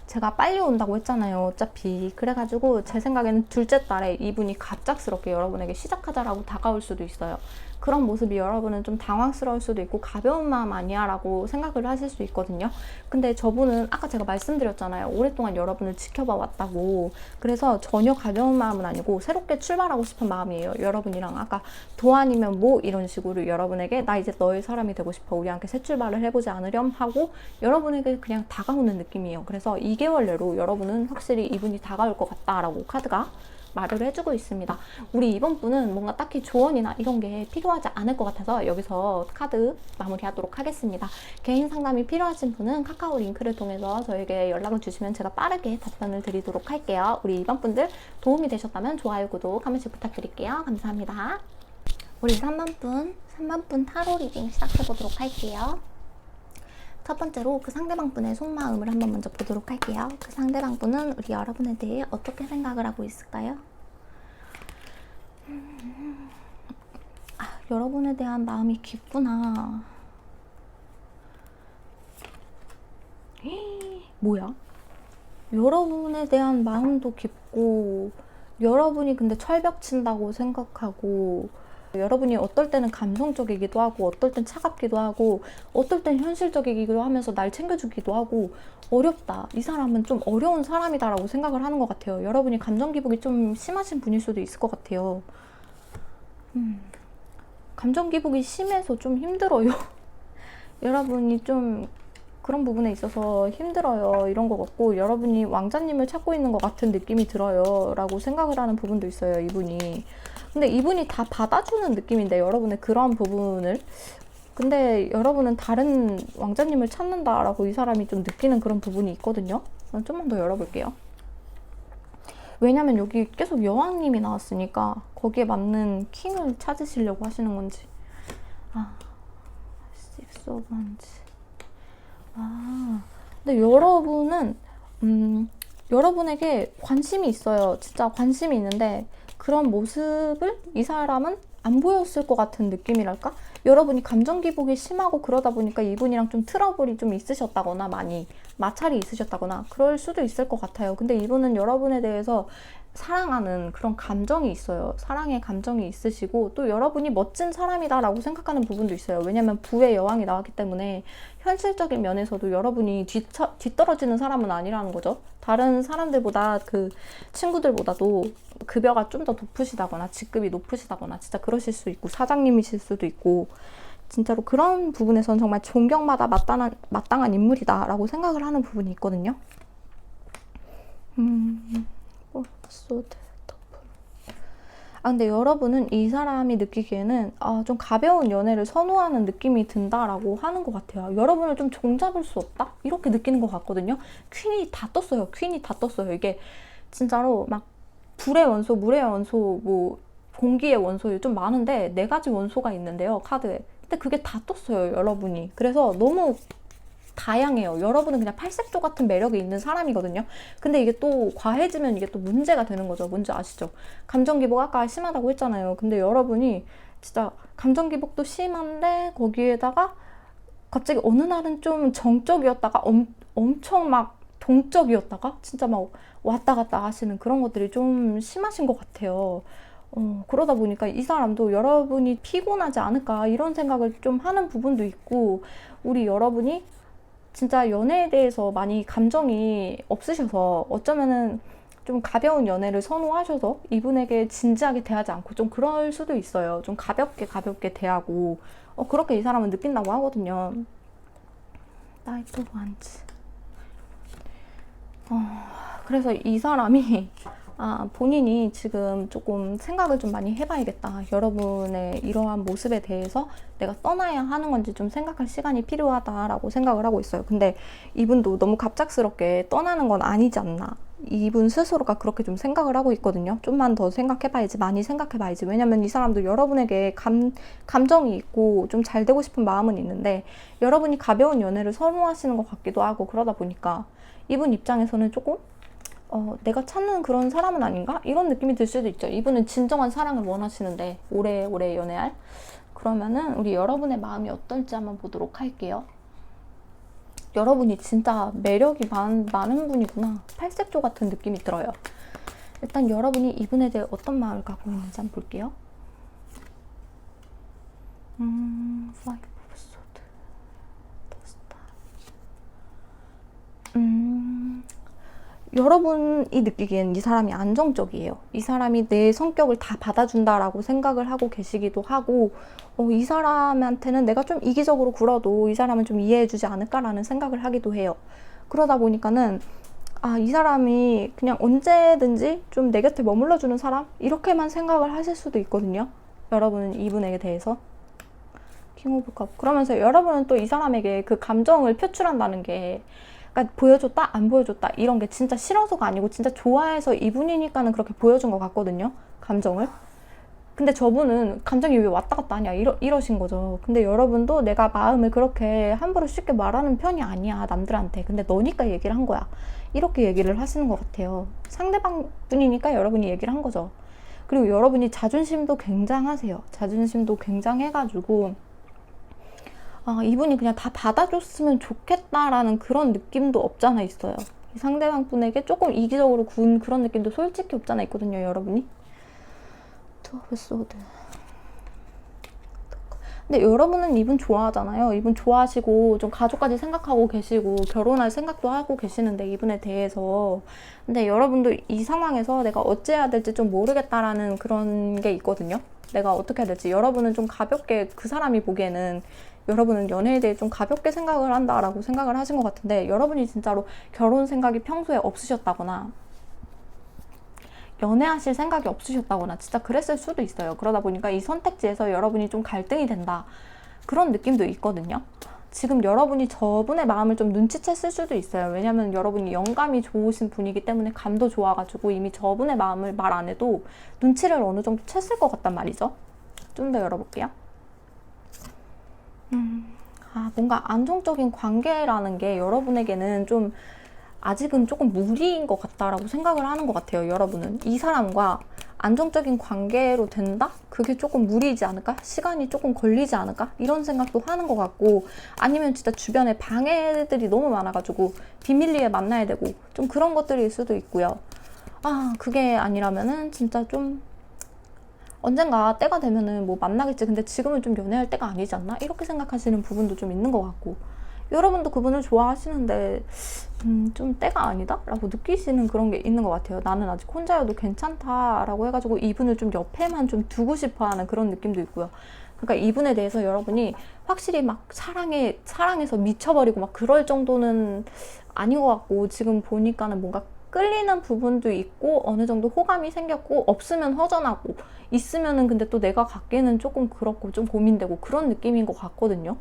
제가 빨리 온다고 했잖아요. 어차피. 그래가지고 제 생각에는 둘째 딸에 이분이 갑작스럽게 여러분에게 시작하자라고 다가올 수도 있어요. 그런 모습이 여러분은 좀 당황스러울 수도 있고 가벼운 마음 아니야 라고 생각을 하실 수 있거든요. 근데 저분은 아까 제가 말씀드렸잖아요. 오랫동안 여러분을 지켜봐 왔다고. 그래서 전혀 가벼운 마음은 아니고 새롭게 출발하고 싶은 마음이에요. 여러분이랑 아까 도 아니면 뭐 이런 식으로 여러분에게 나 이제 너의 사람이 되고 싶어. 우리 함께 새 출발을 해보지 않으렴 하고 여러분에게 그냥 다가오는 느낌이에요. 그래서 2개월 내로 여러분은 확실히 이분이 다가올 것 같다라고 카드가 말을 해주고 있습니다. 우리 이번 분은 뭔가 딱히 조언이나 이런 게 필요하지 않을 것 같아서 여기서 카드 마무리하도록 하겠습니다. 개인 상담이 필요하신 분은 카카오 링크를 통해서 저에게 연락을 주시면 제가 빠르게 답변을 드리도록 할게요. 우리 이번 분들 도움이 되셨다면 좋아요, 구독 한 번씩 부탁드릴게요. 감사합니다. 우리 3번 분 타로 리딩 시작해보도록 할게요. 첫 번째로 그 상대방 분의 속마음을 한번 먼저 보도록 할게요. 그 상대방 분은 우리 여러분에 대해 어떻게 생각을 하고 있을까요? 여러분에 대한 마음이 깊구나. 뭐야? 여러분에 대한 마음도 깊고 여러분이 근데 철벽 친다고 생각하고 여러분이 어떨 때는 감성적이기도 하고 어떨 땐 차갑기도 하고 어떨 땐 현실적이기도 하면서 날 챙겨주기도 하고 어렵다. 이 사람은 좀 어려운 사람이다 라고 생각을 하는 것 같아요. 여러분이 감정 기복이 좀 심하신 분일 수도 있을 것 같아요. 감정 기복이 심해서 좀 힘들어요. 여러분이 좀 그런 부분에 있어서 힘들어요 이런 것 같고 여러분이 왕자님을 찾고 있는 것 같은 느낌이 들어요 라고 생각을 하는 부분도 있어요. 이분이 근데 이분이 다 받아주는 느낌인데 여러분의 그런 부분을 근데 여러분은 다른 왕자님을 찾는다라고 이 사람이 좀 느끼는 그런 부분이 있거든요. 좀만 더 열어볼게요. 왜냐면 여기 계속 여왕님이 나왔으니까 거기에 맞는 킹을 찾으시려고 하시는 건지. Six of Wands. 근데 여러분은 여러분에게 관심이 있어요. 진짜 관심이 있는데 그런 모습을 이 사람은 안 보였을 것 같은 느낌이랄까? 여러분이 감정 기복이 심하고 그러다 보니까 이분이랑 좀 트러블이 좀 있으셨다거나 많이 마찰이 있으셨다거나 그럴 수도 있을 것 같아요. 근데 이분은 여러분에 대해서 사랑하는 그런 감정이 있어요. 사랑의 감정이 있으시고 또 여러분이 멋진 사람이다라고 생각하는 부분도 있어요. 왜냐면 부의 여왕이 나왔기 때문에 현실적인 면에서도 여러분이 뒤떨어지는 사람은 아니라는 거죠. 다른 사람들보다 그 친구들보다도 급여가 좀 더 높으시다거나 직급이 높으시다거나 진짜 그러실 수 있고 사장님이실 수도 있고 진짜로 그런 부분에선 정말 존경받아 마땅한 인물이다라고 생각을 하는 부분이 있거든요. 근데 여러분은 이 사람이 느끼기에는 좀 가벼운 연애를 선호하는 느낌이 든다라고 하는 것 같아요. 여러분을 좀 종잡을 수 없다? 이렇게 느끼는 것 같거든요. 퀸이 다 떴어요. 이게 진짜로 막 불의 원소, 물의 원소, 뭐 공기의 원소 좀 많은데 4가지 원소가 있는데요. 카드에. 근데 그게 다 떴어요. 여러분이. 그래서 너무 다양해요. 여러분은 그냥 팔색조 같은 매력이 있는 사람이거든요. 근데 이게 또 과해지면 이게 또 문제가 되는 거죠. 뭔지 아시죠? 감정 기복 아까 심하다고 했잖아요. 근데 여러분이 진짜 감정 기복도 심한데 거기에다가 갑자기 어느 날은 좀 정적이었다가 엄청 막 동적이었다가 진짜 막 왔다 갔다 하시는 그런 것들이 좀 심하신 것 같아요. 그러다 보니까 이 사람도 여러분이 피곤하지 않을까 이런 생각을 좀 하는 부분도 있고 우리 여러분이 진짜 연애에 대해서 많이 감정이 없으셔서 어쩌면은 좀 가벼운 연애를 선호하셔서 이분에게 진지하게 대하지 않고 좀 그럴 수도 있어요. 좀 가볍게 대하고 그렇게 이 사람은 느낀다고 하거든요. 나이트 완즈. 그래서 이 사람이 본인이 지금 조금 생각을 좀 많이 해봐야겠다. 여러분의 이러한 모습에 대해서 내가 떠나야 하는 건지 좀 생각할 시간이 필요하다라고 생각을 하고 있어요. 근데 이분도 너무 갑작스럽게 떠나는 건 아니지 않나. 이분 스스로가 그렇게 좀 생각을 하고 있거든요. 좀만 더 생각해봐야지, 많이 생각해봐야지. 왜냐면 이 사람도 여러분에게 감정이 있고 좀 잘 되고 싶은 마음은 있는데 여러분이 가벼운 연애를 선호하시는 것 같기도 하고 그러다 보니까 이분 입장에서는 조금 내가 찾는 그런 사람은 아닌가? 이런 느낌이 들 수도 있죠. 이분은 진정한 사랑을 원하시는데 오래오래 연애할? 그러면은 우리 여러분의 마음이 어떨지 한번 보도록 할게요. 여러분이 진짜 매력이 많은 분이구나. 팔색조 같은 느낌이 들어요. 일단 여러분이 이분에 대해 어떤 마음을 갖고 있는지 한번 볼게요. Five of Swords, The Star. 여러분이 느끼기엔 이 사람이 안정적이에요. 이 사람이 내 성격을 다 받아준다라고 생각을 하고 계시기도 하고 이 사람한테는 내가 좀 이기적으로 굴어도 이 사람은 좀 이해해주지 않을까라는 생각을 하기도 해요. 그러다 보니까는 이 사람이 그냥 언제든지 좀 내 곁에 머물러주는 사람? 이렇게만 생각을 하실 수도 있거든요. 여러분은 이분에게 대해서. 킹 오브 컵. 그러면서 여러분은 또 이 사람에게 그 감정을 표출한다는 게 그러니까 보여줬다 안 보여줬다 이런 게 진짜 싫어서가 아니고 진짜 좋아해서 이분이니까는 그렇게 보여준 것 같거든요. 감정을. 근데 저분은 감정이 왜 왔다 갔다 하냐 이러신 거죠. 근데 여러분도 내가 마음을 그렇게 함부로 쉽게 말하는 편이 아니야 남들한테. 근데 너니까 얘기를 한 거야. 이렇게 얘기를 하시는 것 같아요. 상대방 분이니까 여러분이 얘기를 한 거죠. 그리고 여러분이 자존심도 굉장하세요. 자존심도 굉장해가지고 이분이 그냥 다 받아줬으면 좋겠다라는 그런 느낌도 없잖아 있어요. 이 상대방 분에게 조금 이기적으로 군 그런 느낌도 솔직히 없잖아 있거든요, 여러분이. 투 오브 소드. 근데 여러분은 이분 좋아하잖아요. 이분 좋아하시고 좀 가족까지 생각하고 계시고 결혼할 생각도 하고 계시는데 이분에 대해서. 근데 여러분도 이 상황에서 내가 어찌해야 될지 좀 모르겠다라는 그런 게 있거든요. 내가 어떻게 해야 될지. 여러분은 좀 가볍게 그 사람이 보기에는 여러분은 연애에 대해 좀 가볍게 생각을 한다라고 생각을 하신 것 같은데 여러분이 진짜로 결혼 생각이 평소에 없으셨다거나 연애하실 생각이 없으셨다거나 진짜 그랬을 수도 있어요. 그러다 보니까 이 선택지에서 여러분이 좀 갈등이 된다. 그런 느낌도 있거든요. 지금 여러분이 저분의 마음을 좀 눈치챘을 수도 있어요. 왜냐면 여러분이 영감이 좋으신 분이기 때문에 감도 좋아가지고 이미 저분의 마음을 말 안 해도 눈치를 어느 정도 챘을 것 같단 말이죠. 좀 더 열어볼게요. 뭔가 안정적인 관계라는 게 여러분에게는 좀 아직은 조금 무리인 것 같다라고 생각을 하는 것 같아요. 여러분은 이 사람과 안정적인 관계로 된다? 그게 조금 무리이지 않을까? 시간이 조금 걸리지 않을까? 이런 생각도 하는 것 같고 아니면 진짜 주변에 방해들이 너무 많아가지고 비밀리에 만나야 되고 좀 그런 것들일 수도 있고요. 그게 아니라면은 진짜 좀 언젠가 때가 되면은 뭐 만나겠지. 근데 지금은 좀 연애할 때가 아니지 않나? 이렇게 생각하시는 부분도 좀 있는 것 같고 여러분도 그분을 좋아하시는데 좀 때가 아니다? 라고 느끼시는 그런 게 있는 것 같아요. 나는 아직 혼자여도 괜찮다 라고 해가지고 이분을 좀 옆에만 좀 두고 싶어 하는 그런 느낌도 있고요. 그러니까 이분에 대해서 여러분이 확실히 막 사랑해서 미쳐버리고 막 그럴 정도는 아닌 것 같고 지금 보니까는 뭔가 끌리는 부분도 있고 어느 정도 호감이 생겼고 없으면 허전하고 있으면은 근데 또 내가 갖기에는 조금 그렇고 좀 고민되고 그런 느낌인 것 같거든요.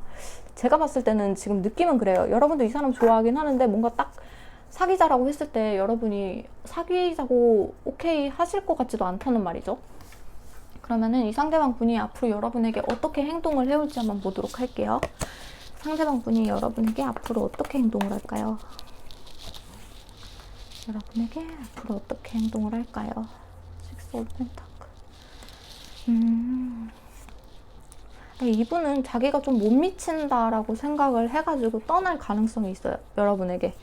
제가 봤을 때는 지금 느낌은 그래요. 여러분도 이 사람 좋아하긴 하는데 뭔가 딱 사귀자라고 했을 때 여러분이 사귀자고 오케이 하실 것 같지도 않다는 말이죠. 그러면은 이 상대방 분이 앞으로 여러분에게 어떻게 행동을 해올지 한번 보도록 할게요. 상대방 분이 여러분에게 앞으로 어떻게 행동을 할까요? 여러분에게 앞으로 어떻게 행동을 할까요? 식스 오브 펜타클. 이분은 자기가 좀 못 미친다라고 생각을 해가지고 떠날 가능성이 있어요. 여러분에게.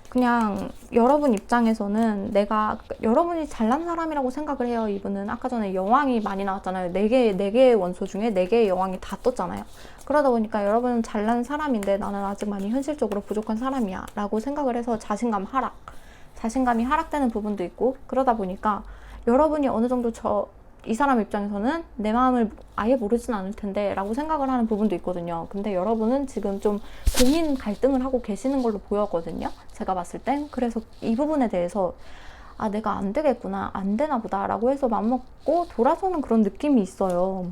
그냥 여러분 입장에서는 여러분이 잘난 사람이라고 생각을 해요. 이분은 아까 전에 여왕이 많이 나왔잖아요. 4개의 원소 중에 4개의 여왕이 다 떴잖아요. 그러다 보니까 여러분은 잘난 사람인데 나는 아직 많이 현실적으로 부족한 사람이야 라고 생각을 해서 자신감이 하락되는 부분도 있고 그러다 보니까 여러분이 어느 정도 이 사람 입장에서는 내 마음을 아예 모르진 않을 텐데 라고 생각을 하는 부분도 있거든요. 근데 여러분은 지금 좀 갈등을 하고 계시는 걸로 보였거든요. 제가 봤을 땐. 그래서 이 부분에 대해서 아, 내가 안 되겠구나, 안 되나 보다 라고 해서 맘먹고 돌아서는 그런 느낌이 있어요.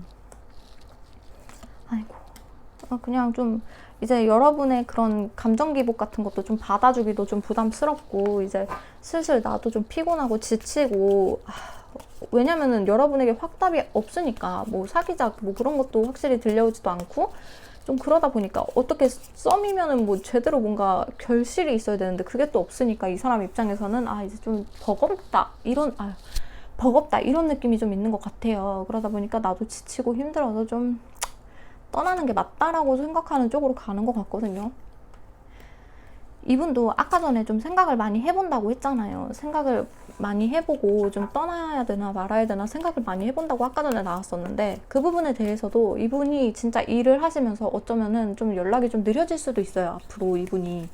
아이고, 그냥 좀 이제 여러분의 그런 감정 기복 같은 것도 좀 받아주기도 좀 부담스럽고, 이제 슬슬 나도 좀 피곤하고 지치고, 왜냐면은 여러분에게 확답이 없으니까, 뭐 사귀자 뭐 그런 것도 확실히 들려오지도 않고, 좀 그러다 보니까 어떻게 썸이면은 뭐 제대로 뭔가 결실이 있어야 되는데 그게 또 없으니까 이 사람 입장에서는 아, 이제 좀 버겁다 이런 느낌이 좀 있는 것 같아요. 그러다 보니까 나도 지치고 힘들어서 좀 떠나는 게 맞다라고 생각하는 쪽으로 가는 것 같거든요. 이분도 아까 전에 좀 생각을 많이 해본다고 했잖아요. 생각을 많이 해보고 좀 떠나야 되나 말아야 되나 생각을 많이 해본다고 아까 전에 나왔었는데, 그 부분에 대해서도 이분이 진짜 일을 하시면서 어쩌면은 좀 연락이 좀 느려질 수도 있어요, 앞으로 이분이.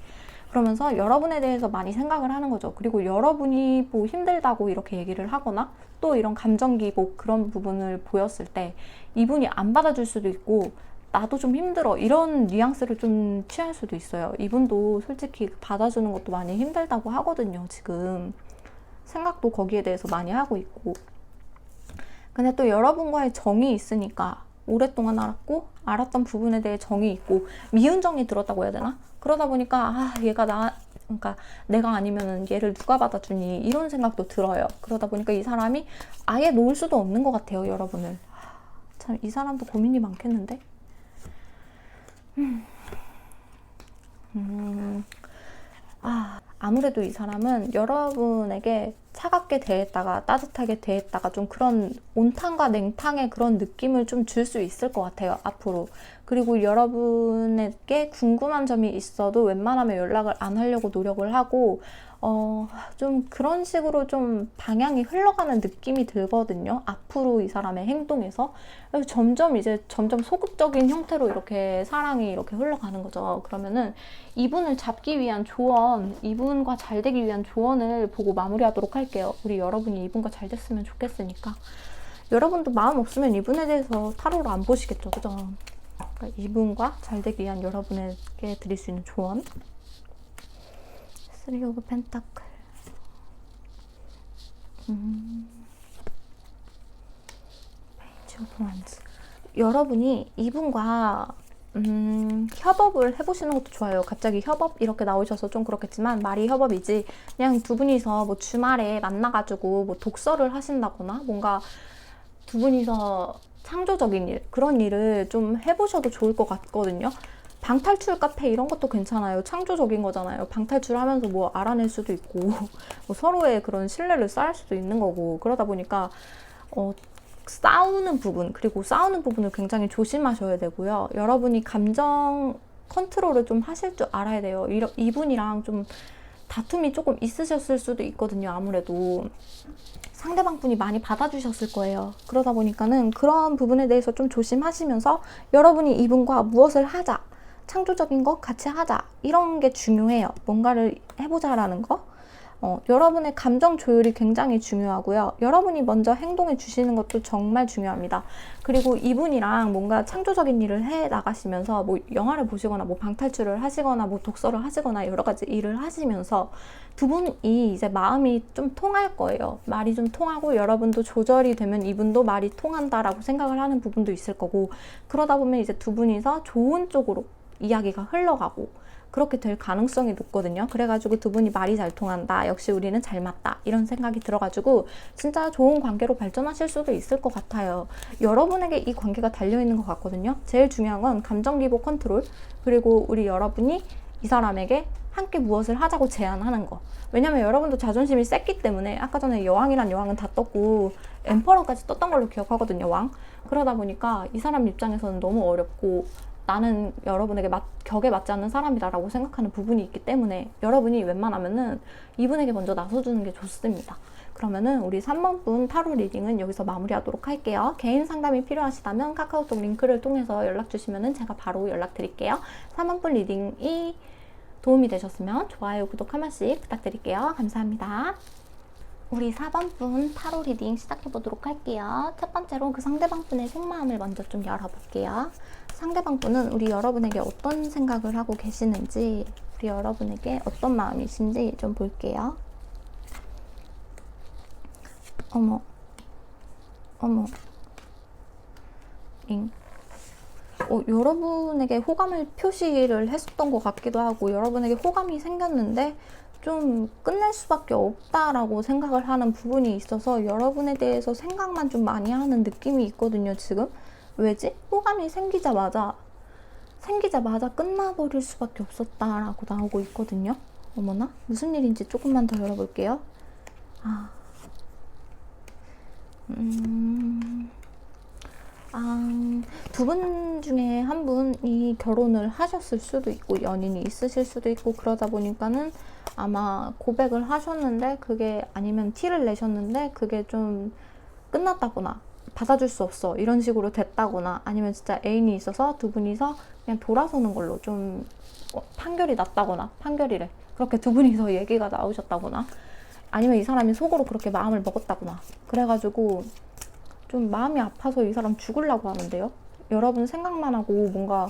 그러면서 여러분에 대해서 많이 생각을 하는 거죠. 그리고 여러분이 뭐 힘들다고 이렇게 얘기를 하거나 또 이런 감정 기복 그런 부분을 보였을 때 이분이 안 받아줄 수도 있고, 나도 좀 힘들어 이런 뉘앙스를 좀 취할 수도 있어요. 이분도 솔직히 받아주는 것도 많이 힘들다고 하거든요. 지금 생각도 거기에 대해서 많이 하고 있고. 근데 또 여러분과의 정이 있으니까, 오랫동안 알았고 알았던 부분에 대해 정이 있고 미운 정이 들었다고 해야 되나? 그러다 보니까 아, 얘가 그러니까 내가 아니면은 얘를 누가 받아주니 이런 생각도 들어요. 그러다 보니까 이 사람이 아예 놓을 수도 없는 것 같아요, 여러분을. 참, 이 사람도 고민이 많겠는데? 아무래도 이 사람은 여러분에게 차갑게 대했다가 따뜻하게 대했다가 좀 그런 온탕과 냉탕의 그런 느낌을 좀 줄 수 있을 것 같아요, 앞으로. 그리고 여러분에게 궁금한 점이 있어도 웬만하면 연락을 안 하려고 노력을 하고, 좀 그런 식으로 좀 방향이 흘러가는 느낌이 들거든요, 앞으로 이 사람의 행동에서. 점점 소극적인 형태로 이렇게 사랑이 이렇게 흘러가는 거죠. 그러면은 이분을 잡기 위한 조언, 이분과 잘 되기 위한 조언을 보고 마무리하도록 할게요. 우리 여러분이 이분과 잘 됐으면 좋겠으니까. 여러분도 마음 없으면 이분에 대해서 타로로 안 보시겠죠, 그죠? 그러니까 이분과 잘 되기 위한 여러분에게 드릴 수 있는 조언. 3 오브 펜타클. 페이지 오브 원스. 여러분이 이분과 협업을 해보시는 것도 좋아요. 갑자기 협업 이렇게 나오셔서 좀 그렇겠지만 말이 협업이지, 그냥 두 분이서 뭐 주말에 만나가지고 뭐 독서를 하신다거나 뭔가 두 분이서 창조적인 일, 그런 일을 좀 해보셔도 좋을 것 같거든요. 방탈출 카페 이런 것도 괜찮아요. 창조적인 거잖아요. 방탈출하면서 뭐 알아낼 수도 있고 뭐 서로의 그런 신뢰를 쌓을 수도 있는 거고. 그러다 보니까 싸우는 부분, 그리고 싸우는 부분을 굉장히 조심하셔야 되고요. 여러분이 감정 컨트롤을 좀 하실 줄 알아야 돼요. 이분이랑 좀 다툼이 조금 있으셨을 수도 있거든요. 아무래도 상대방 분이 많이 받아주셨을 거예요. 그러다 보니까는 그런 부분에 대해서 좀 조심하시면서 여러분이 이분과 무엇을 하자, 창조적인 거 같이 하자, 이런 게 중요해요. 뭔가를 해보자라는 거. 여러분의 감정 조율이 굉장히 중요하고요. 여러분이 먼저 행동해 주시는 것도 정말 중요합니다. 그리고 이분이랑 뭔가 창조적인 일을 해 나가시면서 뭐 영화를 보시거나 뭐 방탈출을 하시거나 뭐 독서를 하시거나 여러 가지 일을 하시면서 두 분이 이제 마음이 좀 통할 거예요. 말이 좀 통하고 여러분도 조절이 되면 이분도 말이 통한다라고 생각을 하는 부분도 있을 거고, 그러다 보면 이제 두 분이서 좋은 쪽으로 이야기가 흘러가고 그렇게 될 가능성이 높거든요. 그래가지고 두 분이 말이 잘 통한다, 역시 우리는 잘 맞다, 이런 생각이 들어가지고 진짜 좋은 관계로 발전하실 수도 있을 것 같아요. 여러분에게 이 관계가 달려있는 것 같거든요. 제일 중요한 건 감정 기복 컨트롤, 그리고 우리 여러분이 이 사람에게 함께 무엇을 하자고 제안하는 거. 왜냐면 여러분도 자존심이 셌기 때문에, 아까 전에 여왕이란 여왕은 다 떴고 엠퍼러까지 떴던 걸로 기억하거든요, 왕. 그러다 보니까 이 사람 입장에서는 너무 어렵고, 나는 여러분에게 격에 맞지 않는 사람이다라고 생각하는 부분이 있기 때문에 여러분이 웬만하면은 이분에게 먼저 나서주는 게 좋습니다. 그러면은 우리 3번 분 타로 리딩은 여기서 마무리하도록 할게요. 개인 상담이 필요하시다면 카카오톡 링크를 통해서 연락 주시면은 제가 바로 연락 드릴게요. 3번 분 리딩이 도움이 되셨으면 좋아요, 구독 한 번씩 부탁드릴게요. 감사합니다. 우리 4번 분 타로 리딩 시작해 보도록 할게요. 첫 번째로 그 상대방 분의 속마음을 먼저 좀 열어볼게요. 상대방 분은 우리 여러분에게 어떤 생각을 하고 계시는지, 우리 여러분에게 어떤 마음이신지 좀 볼게요. 어머, 어머, 잉. 여러분에게 호감을 표시를 했었던 것 같기도 하고, 여러분에게 호감이 생겼는데 좀 끝낼 수밖에 없다라고 생각을 하는 부분이 있어서 여러분에 대해서 생각만 좀 많이 하는 느낌이 있거든요, 지금. 왜지? 호감이 생기자마자 끝나버릴 수밖에 없었다라고 나오고 있거든요. 어머나, 무슨 일인지 조금만 더 열어볼게요. 두 분 중에 한 분이 결혼을 하셨을 수도 있고 연인이 있으실 수도 있고, 그러다 보니까는 아마 고백을 하셨는데 그게, 아니면 티를 내셨는데 그게 좀 끝났다거나 받아줄 수 없어 이런 식으로 됐다거나, 아니면 진짜 애인이 있어서 두 분이서 그냥 돌아서는 걸로 좀 판결이 났다거나, 판결이래, 그렇게 두 분이서 얘기가 나오셨다거나, 아니면 이 사람이 속으로 그렇게 마음을 먹었다거나, 그래가지고 좀 마음이 아파서 이 사람 죽으려고 하는데요. 여러분 생각만 하고 뭔가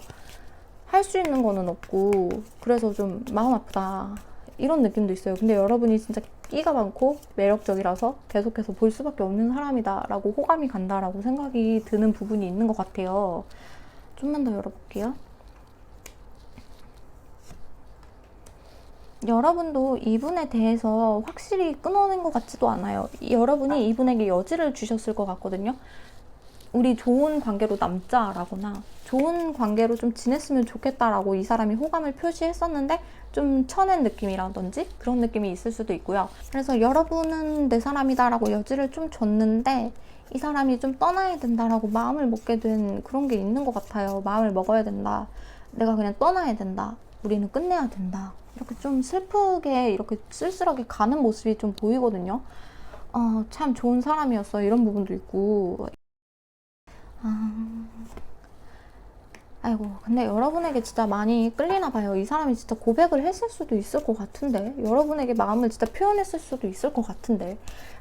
할 수 있는 거는 없고, 그래서 좀 마음 아프다 이런 느낌도 있어요. 근데 여러분이 진짜 끼가 많고 매력적이라서 계속해서 볼 수밖에 없는 사람이다 라고 호감이 간다라고 생각이 드는 부분이 있는 것 같아요. 좀만 더 열어볼게요. 여러분도 이분에 대해서 확실히 끊어낸 것 같지도 않아요. 여러분이 이분에게 여지를 주셨을 것 같거든요. 우리 좋은 관계로 남자라거나 좋은 관계로 좀 지냈으면 좋겠다라고 이 사람이 호감을 표시했었는데 좀 쳐낸 느낌이라든지 그런 느낌이 있을 수도 있고요. 그래서 여러분은 내 사람이다라고 여지를 좀 줬는데 이 사람이 좀 떠나야 된다라고 마음을 먹게 된 그런 게 있는 것 같아요. 마음을 먹어야 된다. 내가 그냥 떠나야 된다. 우리는 끝내야 된다. 이렇게 좀 슬프게 이렇게 쓸쓸하게 가는 모습이 좀 보이거든요. 참 좋은 사람이었어 이런 부분도 있고. 아이고, 근데 여러분에게 진짜 많이 끌리나 봐요. 이 사람이 진짜 고백을 했을 수도 있을 것 같은데, 여러분에게 마음을 진짜 표현했을 수도 있을 것 같은데,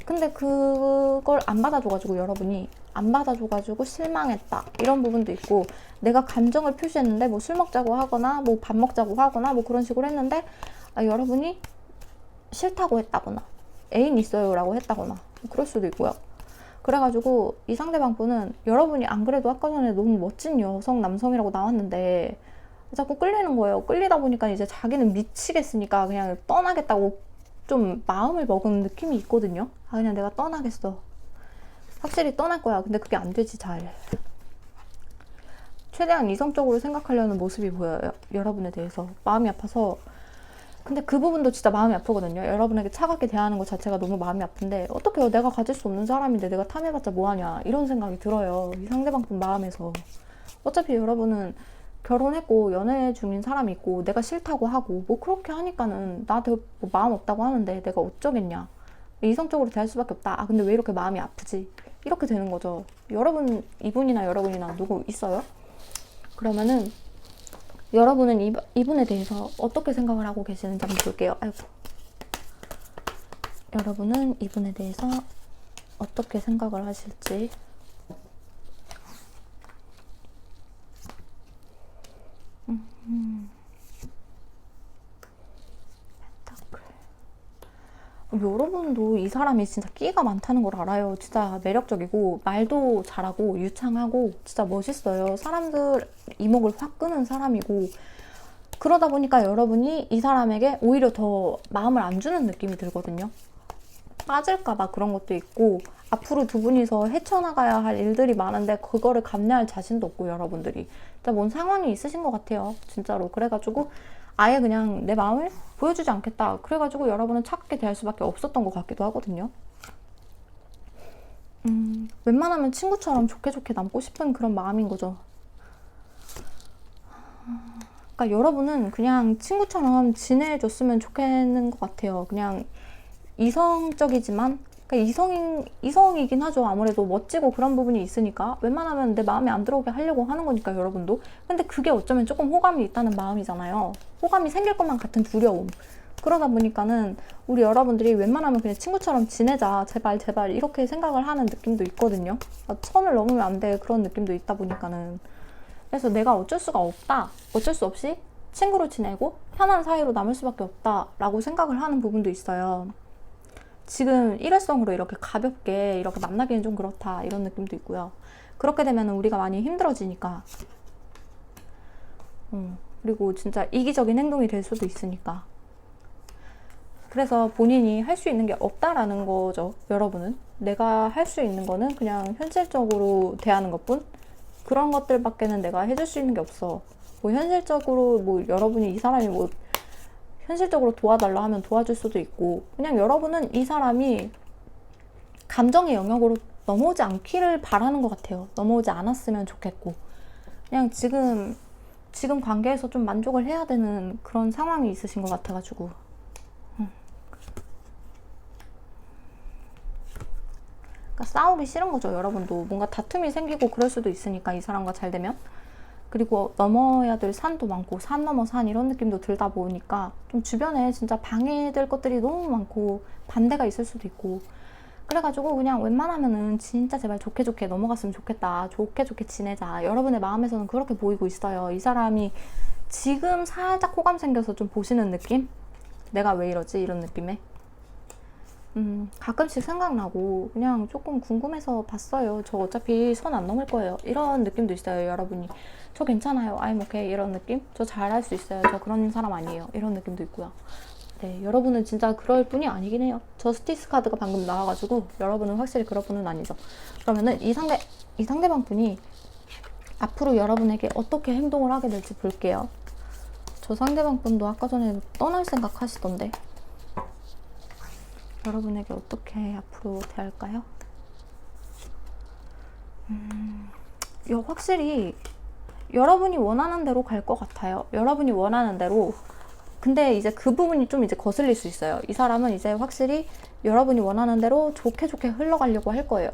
근데 그걸 안 받아줘가지고, 여러분이 안 받아줘가지고 실망했다 이런 부분도 있고, 내가 감정을 표시했는데 뭐 술 먹자고 하거나 뭐 밥 먹자고 하거나 뭐 그런 식으로 했는데 여러분이 싫다고 했다거나 애인 있어요 라고 했다거나 그럴 수도 있고요. 그래가지고 이 상대방 분은 여러분이 안 그래도 아까 전에 너무 멋진 여성, 남성이라고 나왔는데 자꾸 끌리는 거예요. 끌리다 보니까 이제 자기는 미치겠으니까 그냥 떠나겠다고 좀 마음을 먹은 느낌이 있거든요. 그냥 내가 떠나겠어. 확실히 떠날 거야. 근데 그게 안 되지, 잘. 최대한 이성적으로 생각하려는 모습이 보여요. 여러분에 대해서. 마음이 아파서. 근데 그 부분도 진짜 마음이 아프거든요. 여러분에게 차갑게 대하는 것 자체가 너무 마음이 아픈데 어떡해요. 내가 가질 수 없는 사람인데 내가 탐해봤자 뭐하냐 이런 생각이 들어요. 이 상대방 분 마음에서. 어차피 여러분은 결혼했고 연애 중인 사람이 있고 내가 싫다고 하고 뭐 그렇게 하니까는 나한테 뭐 마음 없다고 하는데 내가 어쩌겠냐. 이성적으로 대할 수밖에 없다. 근데 왜 이렇게 마음이 아프지? 이렇게 되는 거죠. 여러분, 이분이나 여러분이나 누구 있어요? 그러면은 여러분은 이분에 대해서 어떻게 생각을 하고 계시는지 한번 볼게요. 아이고. 여러분은 이분에 대해서 어떻게 생각을 하실지. 여러분도 이 사람이 진짜 끼가 많다는 걸 알아요. 진짜 매력적이고 말도 잘하고 유창하고 진짜 멋있어요. 사람들 이목을 확 끄는 사람이고, 그러다 보니까 여러분이 이 사람에게 오히려 더 마음을 안 주는 느낌이 들거든요. 빠질까봐 그런 것도 있고, 앞으로 두 분이서 헤쳐나가야 할 일들이 많은데 그거를 감내할 자신도 없고, 여러분들이 진짜 뭔 상황이 있으신 것 같아요. 진짜로. 그래가지고 아예 그냥 내 마음을 보여주지 않겠다. 그래가지고 여러분은 차갑게 대할 수밖에 없었던 것 같기도 하거든요. 웬만하면 친구처럼 좋게 좋게 남고 싶은 그런 마음인 거죠. 그러니까 여러분은 그냥 친구처럼 지내줬으면 좋겠는 것 같아요. 그냥 이성적이지만, 그러니까 이성이긴 하죠. 아무래도 멋지고 그런 부분이 있으니까 웬만하면 내 마음에 안 들어오게 하려고 하는 거니까, 여러분도. 근데 그게 어쩌면 조금 호감이 있다는 마음이잖아요. 호감이 생길 것만 같은 두려움. 그러다 보니까는 우리 여러분들이 웬만하면 그냥 친구처럼 지내자, 제발 제발 이렇게 생각을 하는 느낌도 있거든요. 선을 넘으면 안 돼, 그런 느낌도 있다 보니까는. 그래서 내가 어쩔 수가 없다, 어쩔 수 없이 친구로 지내고 편한 사이로 남을 수밖에 없다 라고 생각을 하는 부분도 있어요. 지금 일회성으로 이렇게 가볍게 이렇게 만나기는 좀 그렇다 이런 느낌도 있고요. 그렇게 되면 우리가 많이 힘들어지니까 그리고 진짜 이기적인 행동이 될 수도 있으니까. 그래서 본인이 할 수 있는 게 없다라는 거죠. 여러분은 내가 할 수 있는 거는 그냥 현실적으로 대하는 것뿐. 그런 것들밖에는 내가 해줄 수 있는 게 없어. 뭐 현실적으로 뭐 여러분이 이 사람이 뭐 현실적으로 도와달라 하면 도와줄 수도 있고, 그냥 여러분은 이 사람이 감정의 영역으로 넘어오지 않기를 바라는 것 같아요. 넘어오지 않았으면 좋겠고, 그냥 지금 관계에서 좀 만족을 해야 되는 그런 상황이 있으신 것 같아가지고. 그러니까 싸우기 싫은 거죠. 여러분도 뭔가 다툼이 생기고 그럴 수도 있으니까, 이 사람과 잘 되면. 그리고 넘어야 될 산도 많고, 산 넘어 산 이런 느낌도 들다 보니까 좀 주변에 진짜 방해될 것들이 너무 많고 반대가 있을 수도 있고, 그래가지고 그냥 웬만하면은 진짜 제발 좋게 좋게 넘어갔으면 좋겠다, 좋게 좋게 지내자, 여러분의 마음에서는 그렇게 보이고 있어요. 이 사람이 지금 살짝 호감 생겨서 좀 보시는 느낌? 내가 왜 이러지? 이런 느낌에 가끔씩 생각나고 그냥 조금 궁금해서 봤어요. 저 어차피 선 안 넘을 거예요, 이런 느낌도 있어요. 여러분이 저 괜찮아요, I'm okay 이런 느낌? 저 잘할 수 있어요, 저 그런 사람 아니에요, 이런 느낌도 있고요. 네, 여러분은 진짜 그럴 분이 아니긴 해요. 저스티스 카드가 방금 나와가지고 여러분은 확실히 그럴 분은 아니죠. 그러면은 이 상대방 분이 앞으로 여러분에게 어떻게 행동을 하게 될지 볼게요. 저 상대방 분도 아까 전에 떠날 생각 하시던데 여러분에게 어떻게 앞으로 대할까요? 확실히 여러분이 원하는 대로 갈 것 같아요. 여러분이 원하는 대로. 근데 이제 그 부분이 좀 이제 거슬릴 수 있어요. 이 사람은 이제 확실히 여러분이 원하는 대로 좋게 좋게 흘러가려고 할 거예요.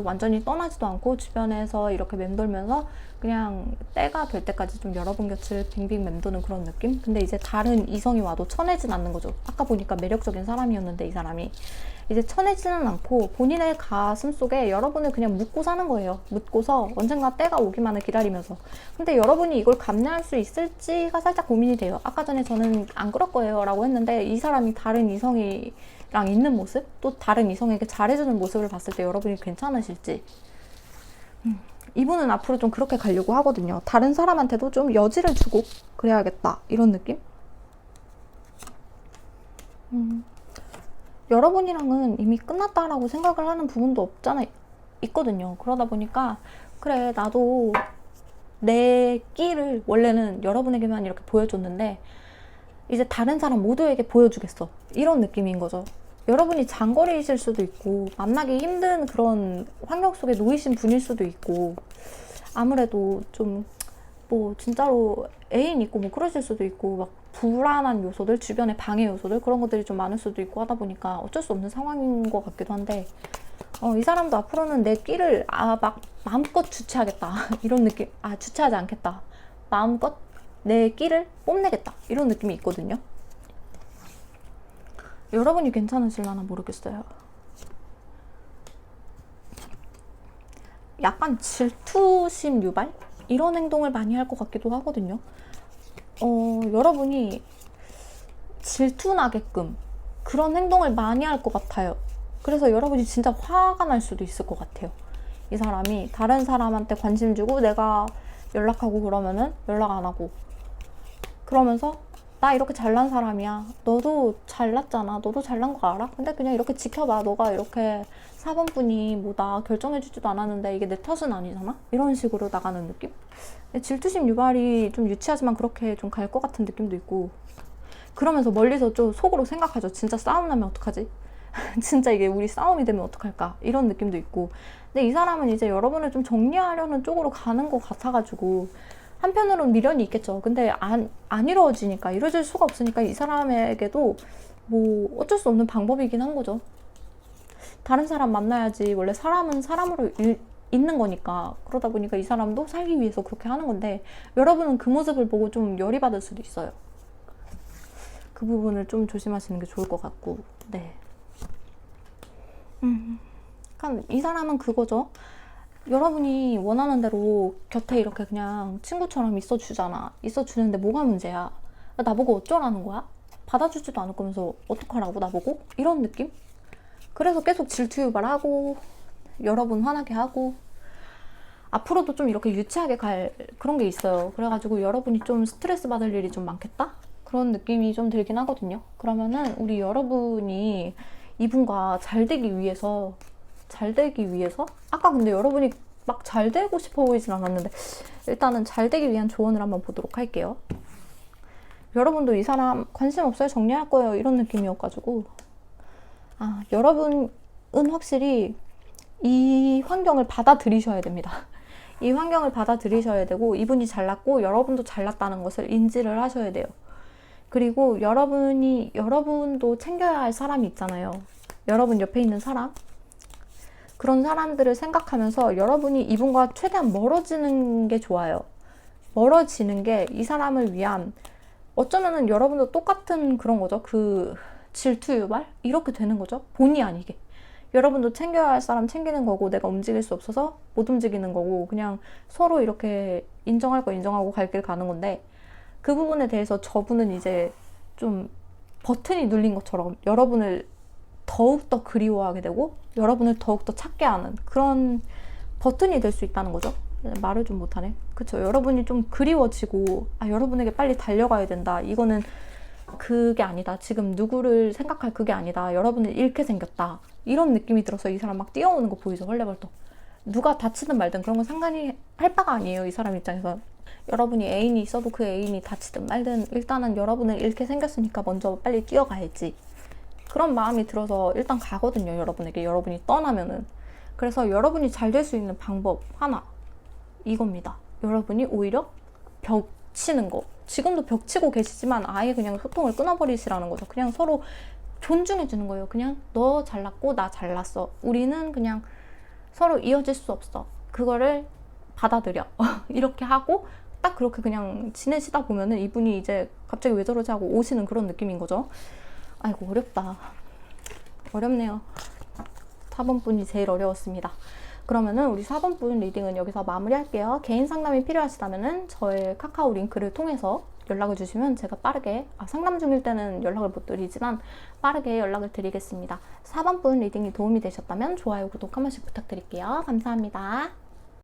완전히 떠나지도 않고 주변에서 이렇게 맴돌면서 그냥 때가 될 때까지 좀 여러분 곁을 빙빙 맴도는 그런 느낌? 근데 이제 다른 이성이 와도 쳐내진 않는 거죠. 아까 보니까 매력적인 사람이었는데 이 사람이 이제 쳐내지는 않고 본인의 가슴 속에 여러분을 그냥 묻고 사는 거예요. 묻고서 언젠가 때가 오기만을 기다리면서. 근데 여러분이 이걸 감내할 수 있을지가 살짝 고민이 돼요. 아까 전에 저는 안 그럴 거예요 라고 했는데, 이 사람이 다른 이성이랑 있는 모습, 또 다른 이성에게 잘해주는 모습을 봤을 때 여러분이 괜찮으실지. 이분은 앞으로 좀 그렇게 가려고 하거든요. 다른 사람한테도 좀 여지를 주고 그래야겠다, 이런 느낌? 여러분이랑은 이미 끝났다라고 생각을 하는 부분도 없잖아 있거든요. 그러다 보니까 그래, 나도 내 끼를 원래는 여러분에게만 이렇게 보여줬는데 이제 다른 사람 모두에게 보여주겠어, 이런 느낌인 거죠. 여러분이 장거리이실 수도 있고 만나기 힘든 그런 환경 속에 놓이신 분일 수도 있고, 아무래도 좀 뭐 진짜로 애인 있고 뭐 그러실 수도 있고, 막 불안한 요소들, 주변의 방해 요소들, 그런 것들이 좀 많을 수도 있고 하다 보니까 어쩔 수 없는 상황인 것 같기도 한데, 이 사람도 앞으로는 내 끼를 막 마음껏 주체하겠다 이런 느낌. 주체하지 않겠다, 마음껏 내 끼를 뽐내겠다, 이런 느낌이 있거든요. 여러분이 괜찮으실라나 모르겠어요. 약간 질투심 유발? 이런 행동을 많이 할 것 같기도 하거든요. 여러분이 질투나게끔 그런 행동을 많이 할 것 같아요. 그래서 여러분이 진짜 화가 날 수도 있을 것 같아요. 이 사람이 다른 사람한테 관심 주고 내가 연락하고 그러면은 연락 안 하고, 그러면서 나 이렇게 잘난 사람이야, 너도 잘났잖아, 너도 잘난 거 알아? 근데 그냥 이렇게 지켜봐, 너가 이렇게 4번분이 뭐 나 결정해주지도 않았는데 이게 내 탓은 아니잖아? 이런 식으로 나가는 느낌? 질투심 유발이 좀 유치하지만 그렇게 좀 갈 것 같은 느낌도 있고, 그러면서 멀리서 좀 속으로 생각하죠. 진짜 싸움 나면 어떡하지? 진짜 이게 우리 싸움이 되면 어떡할까? 이런 느낌도 있고. 근데 이 사람은 이제 여러분을 좀 정리하려는 쪽으로 가는 것 같아가지고, 한편으로는 미련이 있겠죠. 근데 안 이루어지니까, 이루어질 수가 없으니까 이 사람에게도 뭐 어쩔 수 없는 방법이긴 한 거죠. 다른 사람 만나야지, 원래 사람은 사람으로 있는 거니까. 그러다 보니까 이 사람도 살기 위해서 그렇게 하는 건데, 여러분은 그 모습을 보고 좀 열이 받을 수도 있어요. 그 부분을 좀 조심하시는 게 좋을 것 같고. 네. 그러니까 이 사람은 그거죠. 여러분이 원하는 대로 곁에 이렇게 그냥 친구처럼 있어주잖아. 있어주는데 뭐가 문제야? 나보고 어쩌라는 거야? 받아주지도 않을 거면서 어떡하라고, 나보고? 이런 느낌? 그래서 계속 질투 유발하고 여러분 화나게 하고 앞으로도 좀 이렇게 유치하게 갈 그런 게 있어요. 그래가지고 여러분이 좀 스트레스 받을 일이 좀 많겠다? 그런 느낌이 좀 들긴 하거든요. 그러면은 우리 여러분이 이분과 잘 되기 위해서 아까 근데 여러분이 막 잘 되고 싶어 보이진 않았는데 일단은 잘 되기 위한 조언을 한번 보도록 할게요. 여러분도 이 사람 관심 없어요? 정리할 거예요? 이런 느낌이어가지고 여러분은 확실히 이 환경을 받아들이셔야 됩니다. 이 환경을 받아들이셔야 되고 이분이 잘났고 여러분도 잘났다는 것을 인지를 하셔야 돼요. 그리고 여러분도 챙겨야 할 사람이 있잖아요. 여러분 옆에 있는 사람? 그런 사람들을 생각하면서 여러분이 이분과 최대한 멀어지는 게 좋아요. 멀어지는 게 이 사람을 위한 어쩌면은 여러분도 똑같은 그런 거죠. 그 질투 유발? 이렇게 되는 거죠. 본의 아니게. 여러분도 챙겨야 할 사람 챙기는 거고 내가 움직일 수 없어서 못 움직이는 거고 그냥 서로 이렇게 인정할 거 인정하고 갈 길 가는 건데 그 부분에 대해서 저분은 이제 좀 버튼이 눌린 것처럼 여러분을 더욱더 그리워하게 되고 여러분을 더욱더 찾게 하는 그런 버튼이 될 수 있다는 거죠. 말을 좀 못하네. 그쵸? 여러분이 좀 그리워지고 여러분에게 빨리 달려가야 된다. 이거는 그게 아니다. 지금 누구를 생각할 그게 아니다. 여러분을 잃게 생겼다. 이런 느낌이 들어서 이 사람 막 뛰어오는 거 보이죠? 헐레벌떡. 누가 다치든 말든 그런 건 상관이 할 바가 아니에요. 이 사람 입장에서. 여러분이 애인이 있어도 그 애인이 다치든 말든 일단은 여러분을 잃게 생겼으니까 먼저 빨리 뛰어가야지. 그런 마음이 들어서 일단 가거든요. 여러분에게. 여러분이 떠나면은. 그래서 여러분이 잘 될 수 있는 방법 하나 이겁니다. 여러분이 오히려 벽 치는 거. 지금도 벽 치고 계시지만 아예 그냥 소통을 끊어버리시라는 거죠. 그냥 서로 존중해 주는 거예요. 그냥 너 잘났고 나 잘났어. 우리는 그냥 서로 이어질 수 없어. 그거를 받아들여. 이렇게 하고 딱 그렇게 그냥 지내시다 보면은 이분이 이제 갑자기 왜 저러지 하고 오시는 그런 느낌인 거죠. 아이고 어렵다. 어렵네요. 4번 분이 제일 어려웠습니다. 그러면은 우리 4번 분 리딩은 여기서 마무리할게요. 개인 상담이 필요하시다면은 저의 카카오 링크를 통해서 연락을 주시면 제가 빠르게 상담 중일 때는 연락을 못 드리지만 빠르게 연락을 드리겠습니다. 4번 분 리딩이 도움이 되셨다면 좋아요, 구독 한 번씩 부탁드릴게요. 감사합니다.